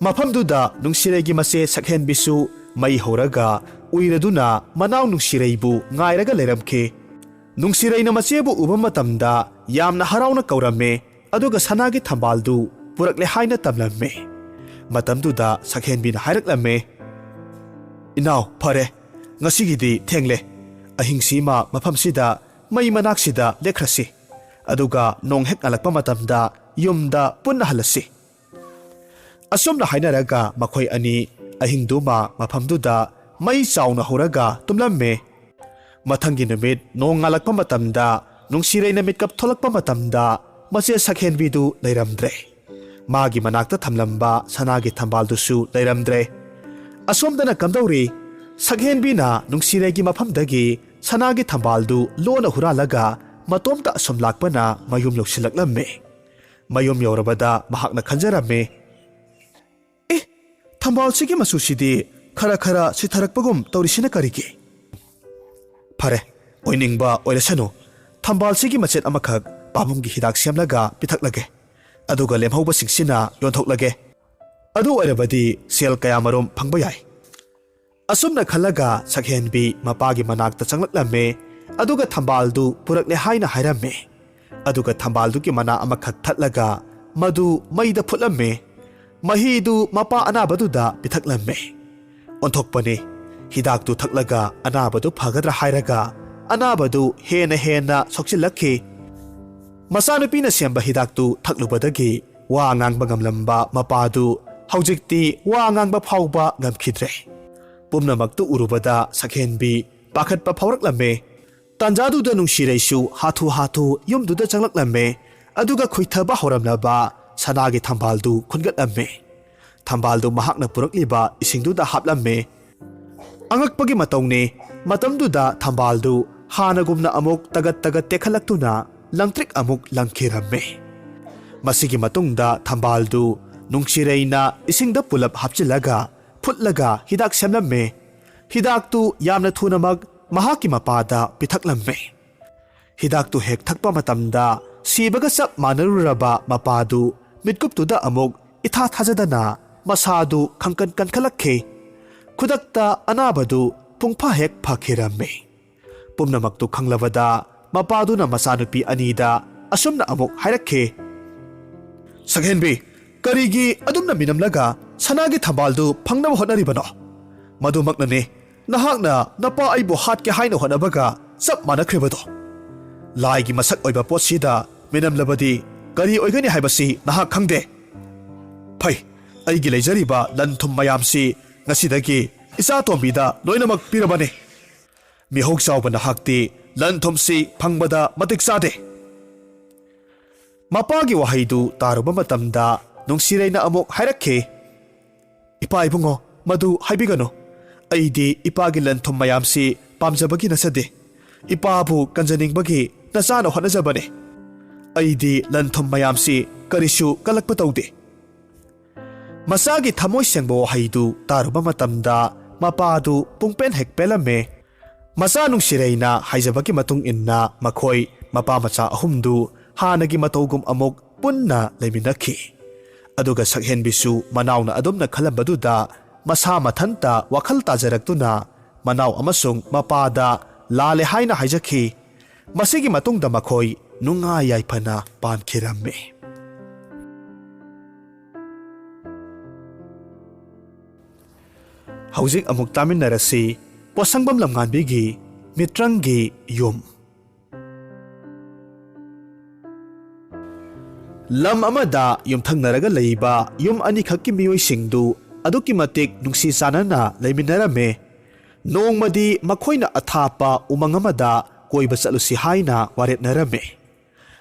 ꯃꯐꯝꯗꯨꯗ ꯅꯨꯡꯁꯤꯔꯩꯒꯤ ꯃꯆꯦ ꯁꯛꯍꯦꯟꯕꯤꯁꯨ ꯃꯩ ꯍꯧꯔꯒ ꯎꯏꯔꯗꯨꯅ ꯃꯅꯥꯎ ꯅꯨꯡꯁꯤꯔꯩꯕꯨ ꯉꯥꯏꯔꯒ ꯂꯩꯔꯝꯈꯤ꯫ ꯅꯨꯡꯁꯤꯔꯩꯅ ꯃꯆꯦꯕꯨ ꯎꯕ ꯃꯇꯝꯗ ꯌꯥꯝꯅ ꯍꯔꯥꯎꯅ ꯀꯧꯔꯝꯃꯦ꯫ ꯑꯗꯨꯒ ꯁꯅꯥꯒꯤ ꯊꯝꯕꯥꯜꯗꯨ ꯄꯨꯔꯛꯂꯦ ꯍꯥꯏꯅ ꯇꯝꯂꯝꯃꯦ꯫ ꯃꯇꯝꯗꯨꯗ ꯁꯛꯍꯦꯟꯕꯤꯅ ꯍꯥꯏꯔꯛꯂꯝꯃꯦ, "ꯏꯅꯥꯎ ꯐꯔꯦ, ꯉꯁꯤꯒꯤꯗꯤ ꯊꯦꯡꯂꯦ꯫ ꯑꯍꯤꯡꯁꯤꯃ ꯃꯐꯝꯁꯤꯗ ꯃꯩ ꯃꯅꯥꯛꯁꯤꯗ ꯂꯦꯛꯈ꯭ꯔꯁꯤ꯫ ꯑꯗꯨꯒ ꯅꯣꯡ ꯍꯦꯛ ꯉꯥꯜꯂꯛꯄ ꯃꯇꯝꯗ ꯌꯨꯝꯗ ꯄꯨꯟꯅ ꯍꯜꯂꯁꯤ." ꯑꯁꯨꯝꯅ ꯍꯥꯏꯅꯔꯒ ꯃꯈꯣꯏ ꯑꯅꯤ ꯑꯍꯤꯡꯗꯨꯃ ꯃꯐꯝꯗꯨꯗ ꯃꯩ ꯆꯥꯎꯅ ꯍꯧꯔꯒ ꯇꯨꯝꯂꯝꯃꯦ꯫ ꯃꯊꯪꯒꯤ ꯅꯨꯃꯤꯠ ꯅꯣꯡ ꯉꯥꯜꯂꯛꯄ ꯃꯇꯝꯗ ꯅꯨꯡꯁꯤꯔꯩꯅ ꯃꯤꯠꯀꯞ ꯊꯣꯛꯂꯛꯄ ꯃꯇꯝꯗ ꯃꯆꯦ ꯁꯛꯍꯦꯟꯕꯤꯗꯨ ꯂꯩꯔꯝꯗ꯭ꯔꯦ꯫ ꯃꯥꯒꯤ ꯃꯅꯥꯛꯇ ꯊꯝꯂꯝꯕ ꯁꯅꯥꯒꯤ ꯊꯝꯕꯥꯜꯗꯨꯁꯨ ꯂꯩꯔꯝꯗ꯭ꯔꯦ꯫ ꯑꯁꯣꯝꯗꯅ ꯀꯝꯗꯧꯔꯤ? ꯁꯛꯍꯦꯟꯕꯤꯅ ꯅꯨꯡꯁꯤꯔꯩꯒꯤ ꯃꯐꯝꯗꯒꯤ ꯁꯅꯥꯒꯤ ꯊꯝꯕꯥꯜꯗꯨ ꯂꯣꯟꯅ ꯍꯨꯔꯥꯜꯂꯒ ꯃꯇꯣꯝꯇ ꯑꯁꯨꯝ ꯂꯥꯛꯄꯅ ꯃꯌꯨꯝ ꯌꯧꯁꯤꯜꯂꯛꯂꯝꯃꯦ꯫ ꯃꯌꯨꯝ ꯌꯧꯔꯕꯗ ꯃꯍꯥꯛꯅ ꯈꯟꯖꯔꯝꯃꯦ, "ꯑꯦ, ꯊꯝꯕꯥꯜꯁꯤꯒꯤ ꯃꯆꯨꯁꯤꯗꯤ ꯈꯔ ꯈꯔ ꯁꯤꯊꯔꯛꯄꯒꯨꯝ ꯇꯧꯔꯤꯁꯤꯅ ꯀꯔꯤꯒꯤ? ꯐꯔꯦ, ꯑꯣꯏꯅꯤꯡꯕ ꯑꯣꯏꯔꯁꯅꯨ, ꯊꯝꯕꯥꯜꯁꯤꯒꯤ ꯃꯆꯦꯠ ꯑꯃꯈꯛ ꯄꯥꯕꯨꯡꯒꯤ ꯍꯤꯗꯥꯛ ꯁꯦꯝꯂꯒ ꯄꯤꯊꯛꯂꯒꯦ꯫ ꯑꯗꯨꯒ ꯂꯦꯝꯍꯧꯕꯁꯤꯡꯁꯤꯅ ꯌꯣꯟꯊꯣꯛꯂꯒꯦ꯫ ꯑꯗꯨ ꯑꯣꯏꯔꯕꯗꯤ ꯁꯦꯜ ꯀꯌꯥꯃꯔꯨꯝ ꯐꯪꯕ ꯌꯥꯏ." ꯑꯁꯨꯝꯅ ꯈꯜꯂꯒ ꯁꯛꯍꯦꯟꯕꯤ ꯃꯄꯥꯒꯤ ꯃꯅꯥꯛꯇ ꯆꯪꯂꯛꯂꯝꯃꯦ꯫ ꯑꯗꯨꯒ ꯊꯝꯕꯥꯜꯗꯨ ꯄꯨꯔꯛꯂꯦ ꯍꯥꯏꯅ ꯍꯥꯏꯔꯝꯃꯦ꯫ ꯑꯗꯨꯒ ꯊꯝꯕꯥꯜꯗꯨꯒꯤ ꯃꯅꯥ ꯑꯃꯈꯛ ꯊꯠꯂꯒ ꯃꯗꯨ ꯃꯩꯗ ꯐꯨꯠꯂꯝꯃꯦ꯫ ꯃꯍꯤꯗꯨ ꯃꯄꯥ ꯑꯅꯥꯕꯗꯨꯗ ꯄꯤꯊꯛꯂꯝꯃꯦ꯫ ꯑꯣꯟꯊꯣꯛꯄꯅꯤ, ꯍꯤꯗꯥꯛꯇꯨ ꯊꯛꯂꯒ ꯑꯅꯥꯕꯗꯨ ꯐꯒꯗ꯭ꯔꯥ ꯍꯥꯏꯔꯒ ꯑꯅꯥꯕꯗꯨ ꯍꯦꯟꯅ ꯍꯦꯟꯅ ꯁꯣꯛꯆꯤꯜꯂꯛꯈꯤ꯫ ꯃꯆꯥꯅꯨꯄꯤꯅ ꯁꯦꯝꯕ ꯍꯤꯗꯥꯛꯇꯨ ꯊꯛꯂꯨꯕꯗꯒꯤ ꯋꯥ ꯉꯥꯡꯕ ꯉꯝꯂꯝꯕ ꯃꯄꯥꯗꯨ ꯍꯧꯖꯤꯛꯇꯤ ꯋꯥ ꯉꯥꯡꯕ ꯐꯥꯎꯕ ꯉꯝꯈꯤꯗ꯭ꯔꯦ꯫ ꯄꯨꯝꯅꯃꯛꯇꯨ ꯎꯔꯨꯕꯗ ꯁꯛꯍꯦꯟꯕꯤ ꯄꯥꯈꯠꯄ ꯐꯥꯎꯔꯛꯂꯝꯃꯦ꯫ ꯇꯥꯟꯖꯥꯗꯨꯗ ꯅꯨꯡꯁꯤꯔꯩꯁꯨ ꯍꯥꯊꯨ ꯍꯥꯊꯨ ꯌꯨꯝꯗꯨꯗ ꯆꯪꯂꯛꯂꯝꯃꯦ꯫ ꯑꯗꯨꯒ ꯈꯨꯏꯊꯕ ꯍꯧꯔꯝꯂꯕ ꯁꯅꯥꯒꯤ ꯊꯝꯕꯥꯜꯗꯨ ꯈꯨꯟꯒꯠꯂꯝꯃꯦ꯫ ꯊꯝꯕꯥꯜꯗꯨ ꯃꯍꯥꯛꯅ ꯄꯨꯔꯛꯂꯤꯕ ꯏꯁꯤꯡꯗꯨꯗ ꯍꯥꯞꯂꯝꯃꯦ꯫ ꯑꯉꯛꯄꯒꯤ ꯃꯇꯧꯅꯤ, ꯃꯇꯝꯗꯨꯗ ꯊꯝꯕꯥꯜꯗꯨ ꯍꯥꯟꯅꯒꯨꯝꯅ ꯑꯃꯨꯛ ꯇꯒꯠ ꯇꯒꯠ ꯇꯦꯛꯈꯠꯂꯛꯇꯨꯅ ꯂꯪꯇ꯭ꯔꯤꯛ ꯑꯃꯨꯛ ꯂꯪꯈꯤꯔꯝꯃꯦ꯫ ꯃꯁꯤꯒꯤ ꯃꯇꯨꯡꯗ ꯊꯝꯕꯥꯜꯗꯨ ꯅꯨꯡꯁꯤꯔꯩꯅ ꯏꯁꯤꯡꯗ ꯄꯨꯂꯞ ꯍꯥꯞꯆꯤꯜꯂꯒ ꯐꯨꯠꯂꯒ ꯍꯤꯗꯥꯛ ꯁꯦꯝꯂꯝꯃꯦ꯫ ꯍꯤꯗꯥꯛꯇꯨ ꯌꯥꯝꯅ ꯊꯨꯅꯃꯛ ꯃꯍꯥꯛꯀꯤ ꯃꯄꯥꯗ ꯄꯤꯊꯛꯂꯝꯃꯦ꯫ ꯍꯤꯗꯥꯛꯇꯨ ꯍꯦꯛ ꯊꯛꯄ ꯃꯇꯝꯗ ꯁꯤꯕꯒ ꯆꯞ ꯃꯥꯟꯅꯔꯨꯔꯕ ꯃꯄꯥꯗꯨ ꯃꯤꯠꯀꯨꯞꯇꯨꯗ ꯑꯃꯨꯛ ꯏꯊꯥ ꯊꯥꯖꯗꯅ ꯃꯁꯥꯗꯨ ꯈꯪꯀꯟ ꯀꯟꯈꯠꯂꯛꯈꯤ꯫ ꯈꯨꯗꯛꯇ ꯑꯅꯥꯕꯗꯨ ꯄꯨꯡꯐꯥ ꯍꯦꯛ ꯐꯈꯤꯔꯝꯃꯦ꯫ ꯄꯨꯝꯅꯃꯛꯇꯨ ꯈꯪꯂꯕꯗ ꯃꯄꯥꯗꯨꯅ ꯃꯆꯥꯅꯨꯄꯤ ꯑꯅꯤꯗ ꯑꯁꯨꯝꯅ ꯑꯃꯨꯛ ꯍꯥꯏꯔꯛꯈꯤ, "ꯁꯛꯍꯦꯟꯕꯤ, ꯀꯔꯤꯒꯤ ꯑꯗꯨꯝꯅ ꯃꯤꯅꯝꯂꯒ ꯁꯅꯥꯒꯤ ꯊꯝꯕꯥꯜꯗꯨ ꯐꯪꯅꯕ ꯍꯣꯠꯅꯔꯤꯕꯅꯣ? ꯃꯗꯨꯃꯛꯅꯅꯤ ꯅꯍꯥꯛꯅ ꯅꯄꯥ ꯑꯩꯕꯨ ꯍꯥꯠꯀꯦ ꯍꯥꯏꯅ ꯍꯣꯠꯅꯕꯒ ꯆꯞ ꯃꯥꯟꯅꯈ꯭ꯔꯤꯕꯗꯣ꯫ ꯂꯥꯏꯒꯤ ꯃꯁꯛ ꯑꯣꯏꯕ ꯄꯣꯠꯁꯤꯗ ꯃꯤꯅꯝꯂꯕꯗꯤ ꯀꯔꯤ ꯑꯣꯏꯒꯅꯤ ꯍꯥꯏꯕꯁꯤ ꯅꯍꯥꯛ ꯈꯪꯗꯦ? ꯐꯩ, ꯑꯩꯒꯤ ꯂꯩꯖꯔꯤꯕ ꯂꯟ ꯊꯨꯝ ꯃꯌꯥꯝꯁꯤ ꯉꯁꯤꯗꯒꯤ ꯏꯆꯥꯇꯣꯝꯕꯤꯗ ꯂꯣꯏꯅꯃꯛ ꯄꯤꯔꯕꯅꯤ꯫ ꯃꯤꯍꯧ ꯆꯥꯎꯕ ꯅꯍꯥꯛꯇꯤ ꯂꯟ ꯊꯨꯝꯁꯤ ꯐꯪꯕꯗ ꯃꯇꯤꯛ ꯆꯥꯗꯦ." ꯃꯄꯥꯒꯤ ꯋꯥꯍꯩꯗꯨ ꯇꯥꯔꯨꯕ ꯃꯇꯝꯗ ꯅꯨꯡꯁꯤꯔꯩꯅ ꯑꯃꯨꯛ ꯍꯥꯏꯔꯛꯈꯤ, "ꯏꯄꯥ ꯏꯕꯨꯡꯉꯣ, ꯃꯗꯨ ꯍꯥꯏꯕꯤꯒꯅꯨ꯫ ꯑꯩꯗꯤ ꯏꯄꯥꯒꯤ ꯂꯟ ꯊꯨꯝ ꯃꯌꯥꯝꯁꯤ ꯄꯥꯝꯖꯕꯒꯤ ꯅꯠꯆꯗꯦ, ꯏꯄꯥꯕꯨ ꯀꯟꯖꯅꯤꯡꯕꯒꯤ ꯅꯆꯥꯅ ꯍꯣꯠꯅꯖꯕꯅꯤ꯫ ꯑꯩꯗꯤ ꯂꯟ ꯊꯨꯝ ꯃꯌꯥꯝꯁꯤ ꯀꯔꯤꯁꯨ ꯀꯜꯂꯛꯄ ꯇꯧꯗꯦ." ꯃꯆꯥꯒꯤ ꯊꯃꯣꯏ ꯁꯦꯡꯕ ꯋꯥꯍꯩꯗꯨ ꯇꯥꯔꯨꯕ ꯃꯇꯝꯗ ꯃꯄꯥꯗꯨ ꯄꯨꯡꯄꯦꯟ ꯍꯦꯛ ꯄꯦꯜꯂꯝꯃꯦ꯫ ꯃꯆꯥ ꯅꯨꯡꯁꯤꯔꯩꯅ ꯍꯥꯏꯖꯕꯒꯤ ꯃꯇꯨꯡ ꯏꯟꯅ ꯃꯈꯣꯏ ꯃꯄꯥ ꯃꯆꯥ ꯑꯍꯨꯝꯗꯨ ꯍꯥꯟꯅꯒꯤ ꯃꯇꯧꯒꯨꯝ ꯑꯃꯨꯛ ꯄꯨꯟꯅ ꯂꯩꯃꯤꯟꯅꯈꯤ꯫ ꯑꯗꯨꯒ ꯁꯛꯍꯦꯟꯕꯤꯁꯨ ꯃꯅꯥꯎꯅ ꯑꯗꯨꯝꯅ ꯈꯜꯂꯝꯕꯗꯨꯗ ꯃꯁꯥ ꯃꯊꯟꯇ ꯋꯥꯈꯜ ꯇꯥꯖꯔꯛꯇꯨꯅ ꯃꯅꯥꯎ ꯑꯃꯁꯨꯡ ꯃꯄꯥꯗ ꯂꯥꯜꯂꯦ ꯍꯥꯏꯅ ꯍꯥꯏꯖꯈꯤ꯫ ꯃꯁꯤꯒꯤ ꯃꯇꯨꯡꯗ ꯃꯈꯣꯏ ꯅꯨꯡꯉꯥꯏ ꯌꯥꯏꯐꯅ ꯄꯥꯟꯈꯤꯔꯝꯃꯤ꯫ ꯍꯧꯖꯤꯛ ꯑꯃꯨꯛ ꯇꯥꯃꯤꯟꯅꯔꯁꯤ ꯄꯣꯠꯁꯪꯕꯝ ꯂꯝꯉꯥꯟꯕꯤꯒꯤ ꯃꯤꯇ꯭ꯔꯪꯒꯤ ꯌꯨꯝ꯫ lam amada yumthangnaraga leiba yum anikhakki miyoisingdu aduki matik nungsi sanana leiminarame. Noongmadi makhoina athapa umang amada koiba chalusi haina waretnarame.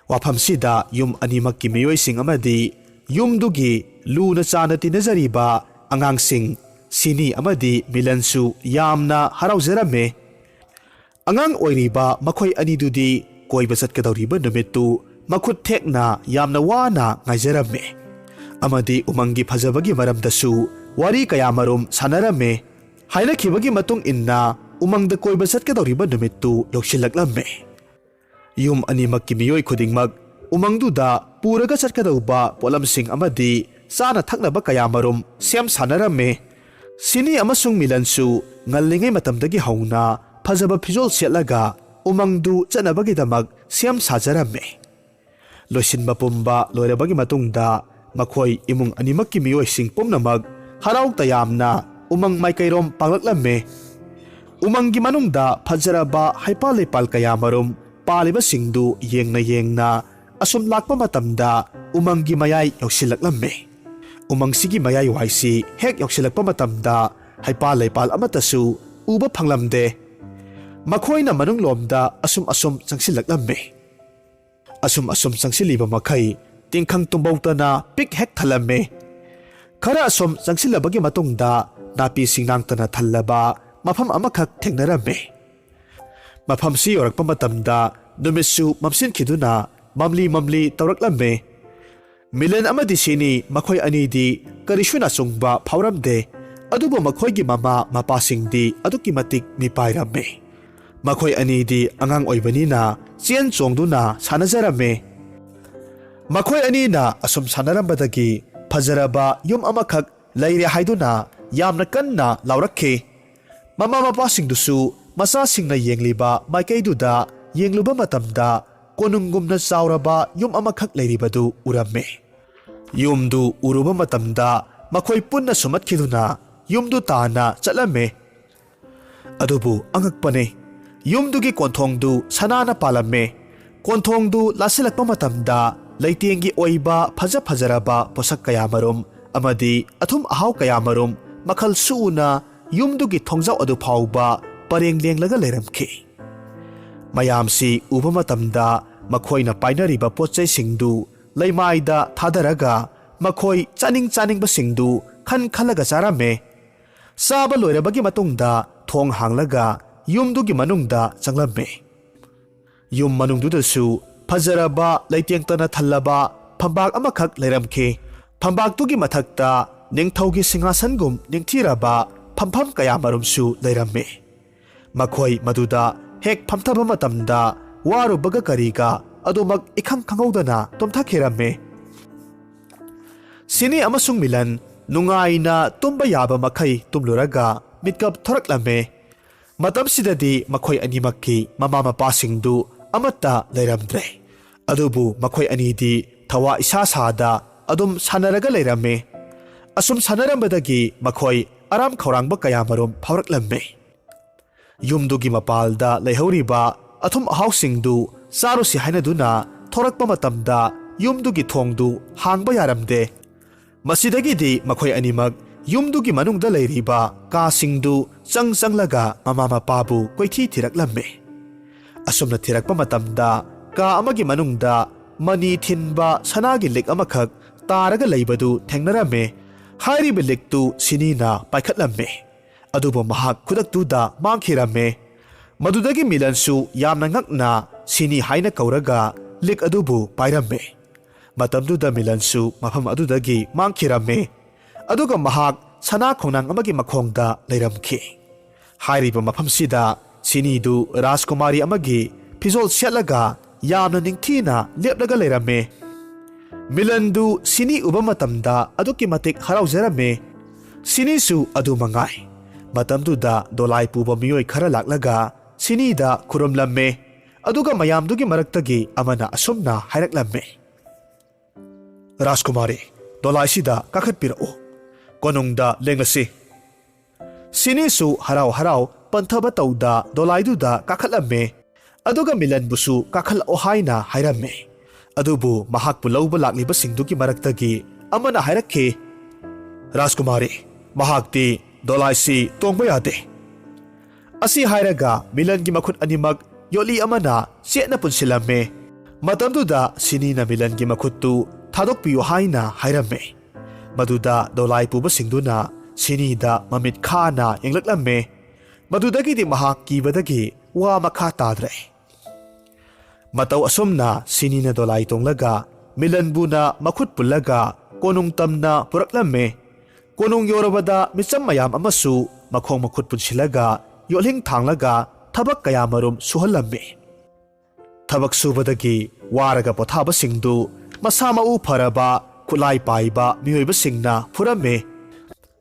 Wafamsida yum animakki miyoising amadi yumdugi luna chana tinajariba angangsing Sini amadi Milansu yamna harauzarame. Angang oiriba makhoi anidudi koiba chatkadawriba numittu makhut thekna yamna wana ngaijarame. Amadi umangi phajabagi maramdasu wari kayamarum sanarame. Hainakhibagi matung inna umangda koiba chatkadawriba numittu yoksilaklamme. Yum animakki miyoi khudingmak umangduda puraga chatkadawba polamsing amadi sana thaknaba kayamarum sem sanarame. Sini amasung Milansu ngalingay matamdagi hauna phajaba phijol setlaga umangdu chanabagidamag siam sajarame. Loisinba pumba loirabagi matungda makhoi imung animakki miyoising pumnamag haraw tayamna umang maikairom panglaklame. Umanggi manungda phajaraba haipalipal kayamarum palibasingdu yengna asum lakpa matamda umanggi mayay yausilaklame. Umangsigi mayay waisi hek yoksilakpa matamda haipal-laipal amatasu uba phanglamde. Makhoina manunglomda asum changsilaklame. Asum changsiliba makai tingkhang tumbawtana pik hek thalame. Khara asum changsilabagi matungda napi singnangtana thallaba mafam amakhak thengnarame. Mafamsi yorakpa matamda numitsu mamsinkhiduna mamli tawraklame. Milan amadi Sini makhoi anidi karishuna sungba phauramde adubo makhoigi mama mapasingdi aduki matik mipairame. Makhoi anidi angang oibanina chien chongduna sanajarame. Makhoi anina asum sanarambadagi phajaraba yum amakhak leire haiduna yamna kanna laurakhe. Mama mapasingdusu masasingna yengliba maikaiduda yengluba matamda konunggumna sauraba yum amakhak leiribadu urame. Yumdu uruba matamda makhoi punna sumatkhiduna yumdu tana chatlame. Adubu angakpane yumdugi konthongdu sanana palame. Konthongdu lasilakpa matamda leitiengi oiba phajaraba posak kayamarum amadi athum ahaw kayamarum makhal suuna yumdugi thongjaw adu phauba parenglenglaga leiramkhe. Mayamsi uba matamda makhoina painariba pochai singdu leimaida thadaraga makhoi chaningbा singdu khalaga charame. Saba loirabagi matungda thong hanglaga yumdugi manungda changlame. Yum manungdudasu phajaraba leitiengtana thallaba phambak amakhak leiramkhe. Phambaktugi mathakta ningthaugi singasangum ningthiraba phampham kayamarumsu leirame. Makhoi maduda hek phamthaba matamda warubaga kariga adumak ikhang khangawdana tomthakherame. Sini amasung Milan nungaina tumba yaba makhai tumluraga mitkap thoraklame. Matamsidadi makhoi animakki mama mapasingdu amata leiramdre. Adubu makhoi anidi thawa isa sada adum sanaraga leirame. Asum sanarambadagi makhoi aram khaurangba kayamarum phauraklamme. Yumdugi mapalda leihoriba athum ahausingdu sarusi hainaduna thorakpa matamda yumdugi thongdu hangba yaramde. Masidagidi makhoi animak yumdugi manungda leiriba kasingdu changlaga mama mapabu koithi thiraklamme. Asumna thirakpa matamda ka amagi manungda mani thinba sanagi lik amakhak taraga leibadu thengnarame. Hairiba liktu Sinina paikhatlamme. Adubo mahak khudaktuda mangkhirame. Madudagi Milansu yamna ngakna Sini haina kauraga lik adubu pairamme. Matamduda Milansu mafam adudagi mangkhirame. Aduga mahak sana khonang amagi makhongda leiramkhi. Hairiba mafamsida Sinidu Rajkumari amagi phijol setlaga yamna ningthina leplaga leirame. Milandu Sini uba matamda aduki matik harauzarame. Sinisu adu mangai. Matamduda dolai puba miyoi khara laklaga Sinida khurumlamme. Aduga mayamdugi maraktagi amana asumna hairaklamme. Rajkumari, dolai sida kakhatpirao. Konungda lengasi. Sinisu harau panthaba tauda dolaiduda kakhatlamme. Aduga Milan busu kakhal ohaina hairamme. ꯑꯗꯨꯕꯨ ꯃꯍꯥꯛꯄꯨ ꯂꯧꯕ ꯂꯥꯛꯂꯤꯕꯁꯤꯡꯗꯨꯒꯤ ꯃꯔꯛꯇꯒꯤ ꯑꯃꯅ ꯍꯥꯏꯔꯛꯈꯤ, "ꯔꯥꯖꯀꯨꯃꯥꯔꯤ, ꯃꯍꯥꯛꯇꯤ ꯗꯣꯂꯥꯏꯁꯤ ꯇꯣꯡꯕ ꯌꯥꯗꯦ." ꯑꯁꯤ ꯍꯥꯏꯔꯒ ꯃꯤꯂꯟꯒꯤ ꯃꯈꯨꯠ ꯑꯅꯤꯃꯛ ꯌꯣꯠꯂꯤ ꯑꯃꯅ ꯆꯦꯠꯅ ꯄꯨꯟꯁꯤꯜꯂꯝꯃꯦ꯫ ꯃꯇꯝꯗꯨꯗ ꯁꯤꯅꯤꯅ ꯃꯤꯂꯟꯒꯤ ꯃꯈꯨꯠꯇꯨ ꯊꯥꯗꯣꯛꯄꯤꯌꯨ ꯍꯥꯏꯅ ꯍꯥꯏꯔꯝꯃꯦ꯫ ꯃꯗꯨꯗ ꯗꯣꯂꯥꯏ ꯄꯨꯕꯁꯤꯡꯗꯨꯅ ꯁꯤꯅꯤꯗ ꯃꯃꯤꯠ ꯈꯥꯅ ꯌꯦꯡꯂꯛꯂꯝꯃꯦ꯫ ꯃꯗꯨꯗꯒꯤꯗꯤ ꯃꯍꯥꯛ ꯀꯤꯕꯗꯒꯤ ꯋꯥ ꯃꯈꯥ ꯇꯥꯗ꯭ꯔꯦ꯫ ꯃꯇꯧ ꯑꯁꯨꯝꯅ ꯁꯤꯅꯤꯅ ꯗꯣꯂꯥꯏ ꯇꯣꯡꯂꯒ ꯃꯤꯂꯟꯕꯨꯅ ꯃꯈꯨꯠ ꯄꯨꯜꯂꯒ ꯀꯣꯅꯨꯡ ꯇꯝꯅ ꯄꯨꯔꯛꯂꯝꯃꯦ꯫ ꯀꯣꯅꯨꯡ ꯌꯧꯔꯕꯗ ꯃꯤꯆꯝ ꯃꯌꯥꯝ ꯑꯃꯁꯨ ꯃꯈꯣꯡ ꯃꯈꯨꯠ ꯄꯨꯟꯁꯤꯜꯂꯒ ꯌꯣꯠꯂꯤꯡ ꯊꯥꯡꯂꯒ ꯊꯕꯛ ꯀꯌꯥꯃꯔꯨꯝ ꯁꯨꯍꯜꯂꯝꯃꯦ꯫ ꯊꯕꯛ ꯁꯨꯕꯗꯒꯤ ꯋꯥꯔꯒ ꯄꯣꯊꯥꯕꯁꯤꯡꯗꯨ ꯃꯁꯥ ꯃꯎ ꯐꯔꯕ ꯈꯨꯠꯂꯥꯏ ꯄꯥꯏꯕ ꯃꯤꯑꯣꯏꯕꯁꯤꯡꯅ ꯐꯨꯔꯝꯃꯦ꯫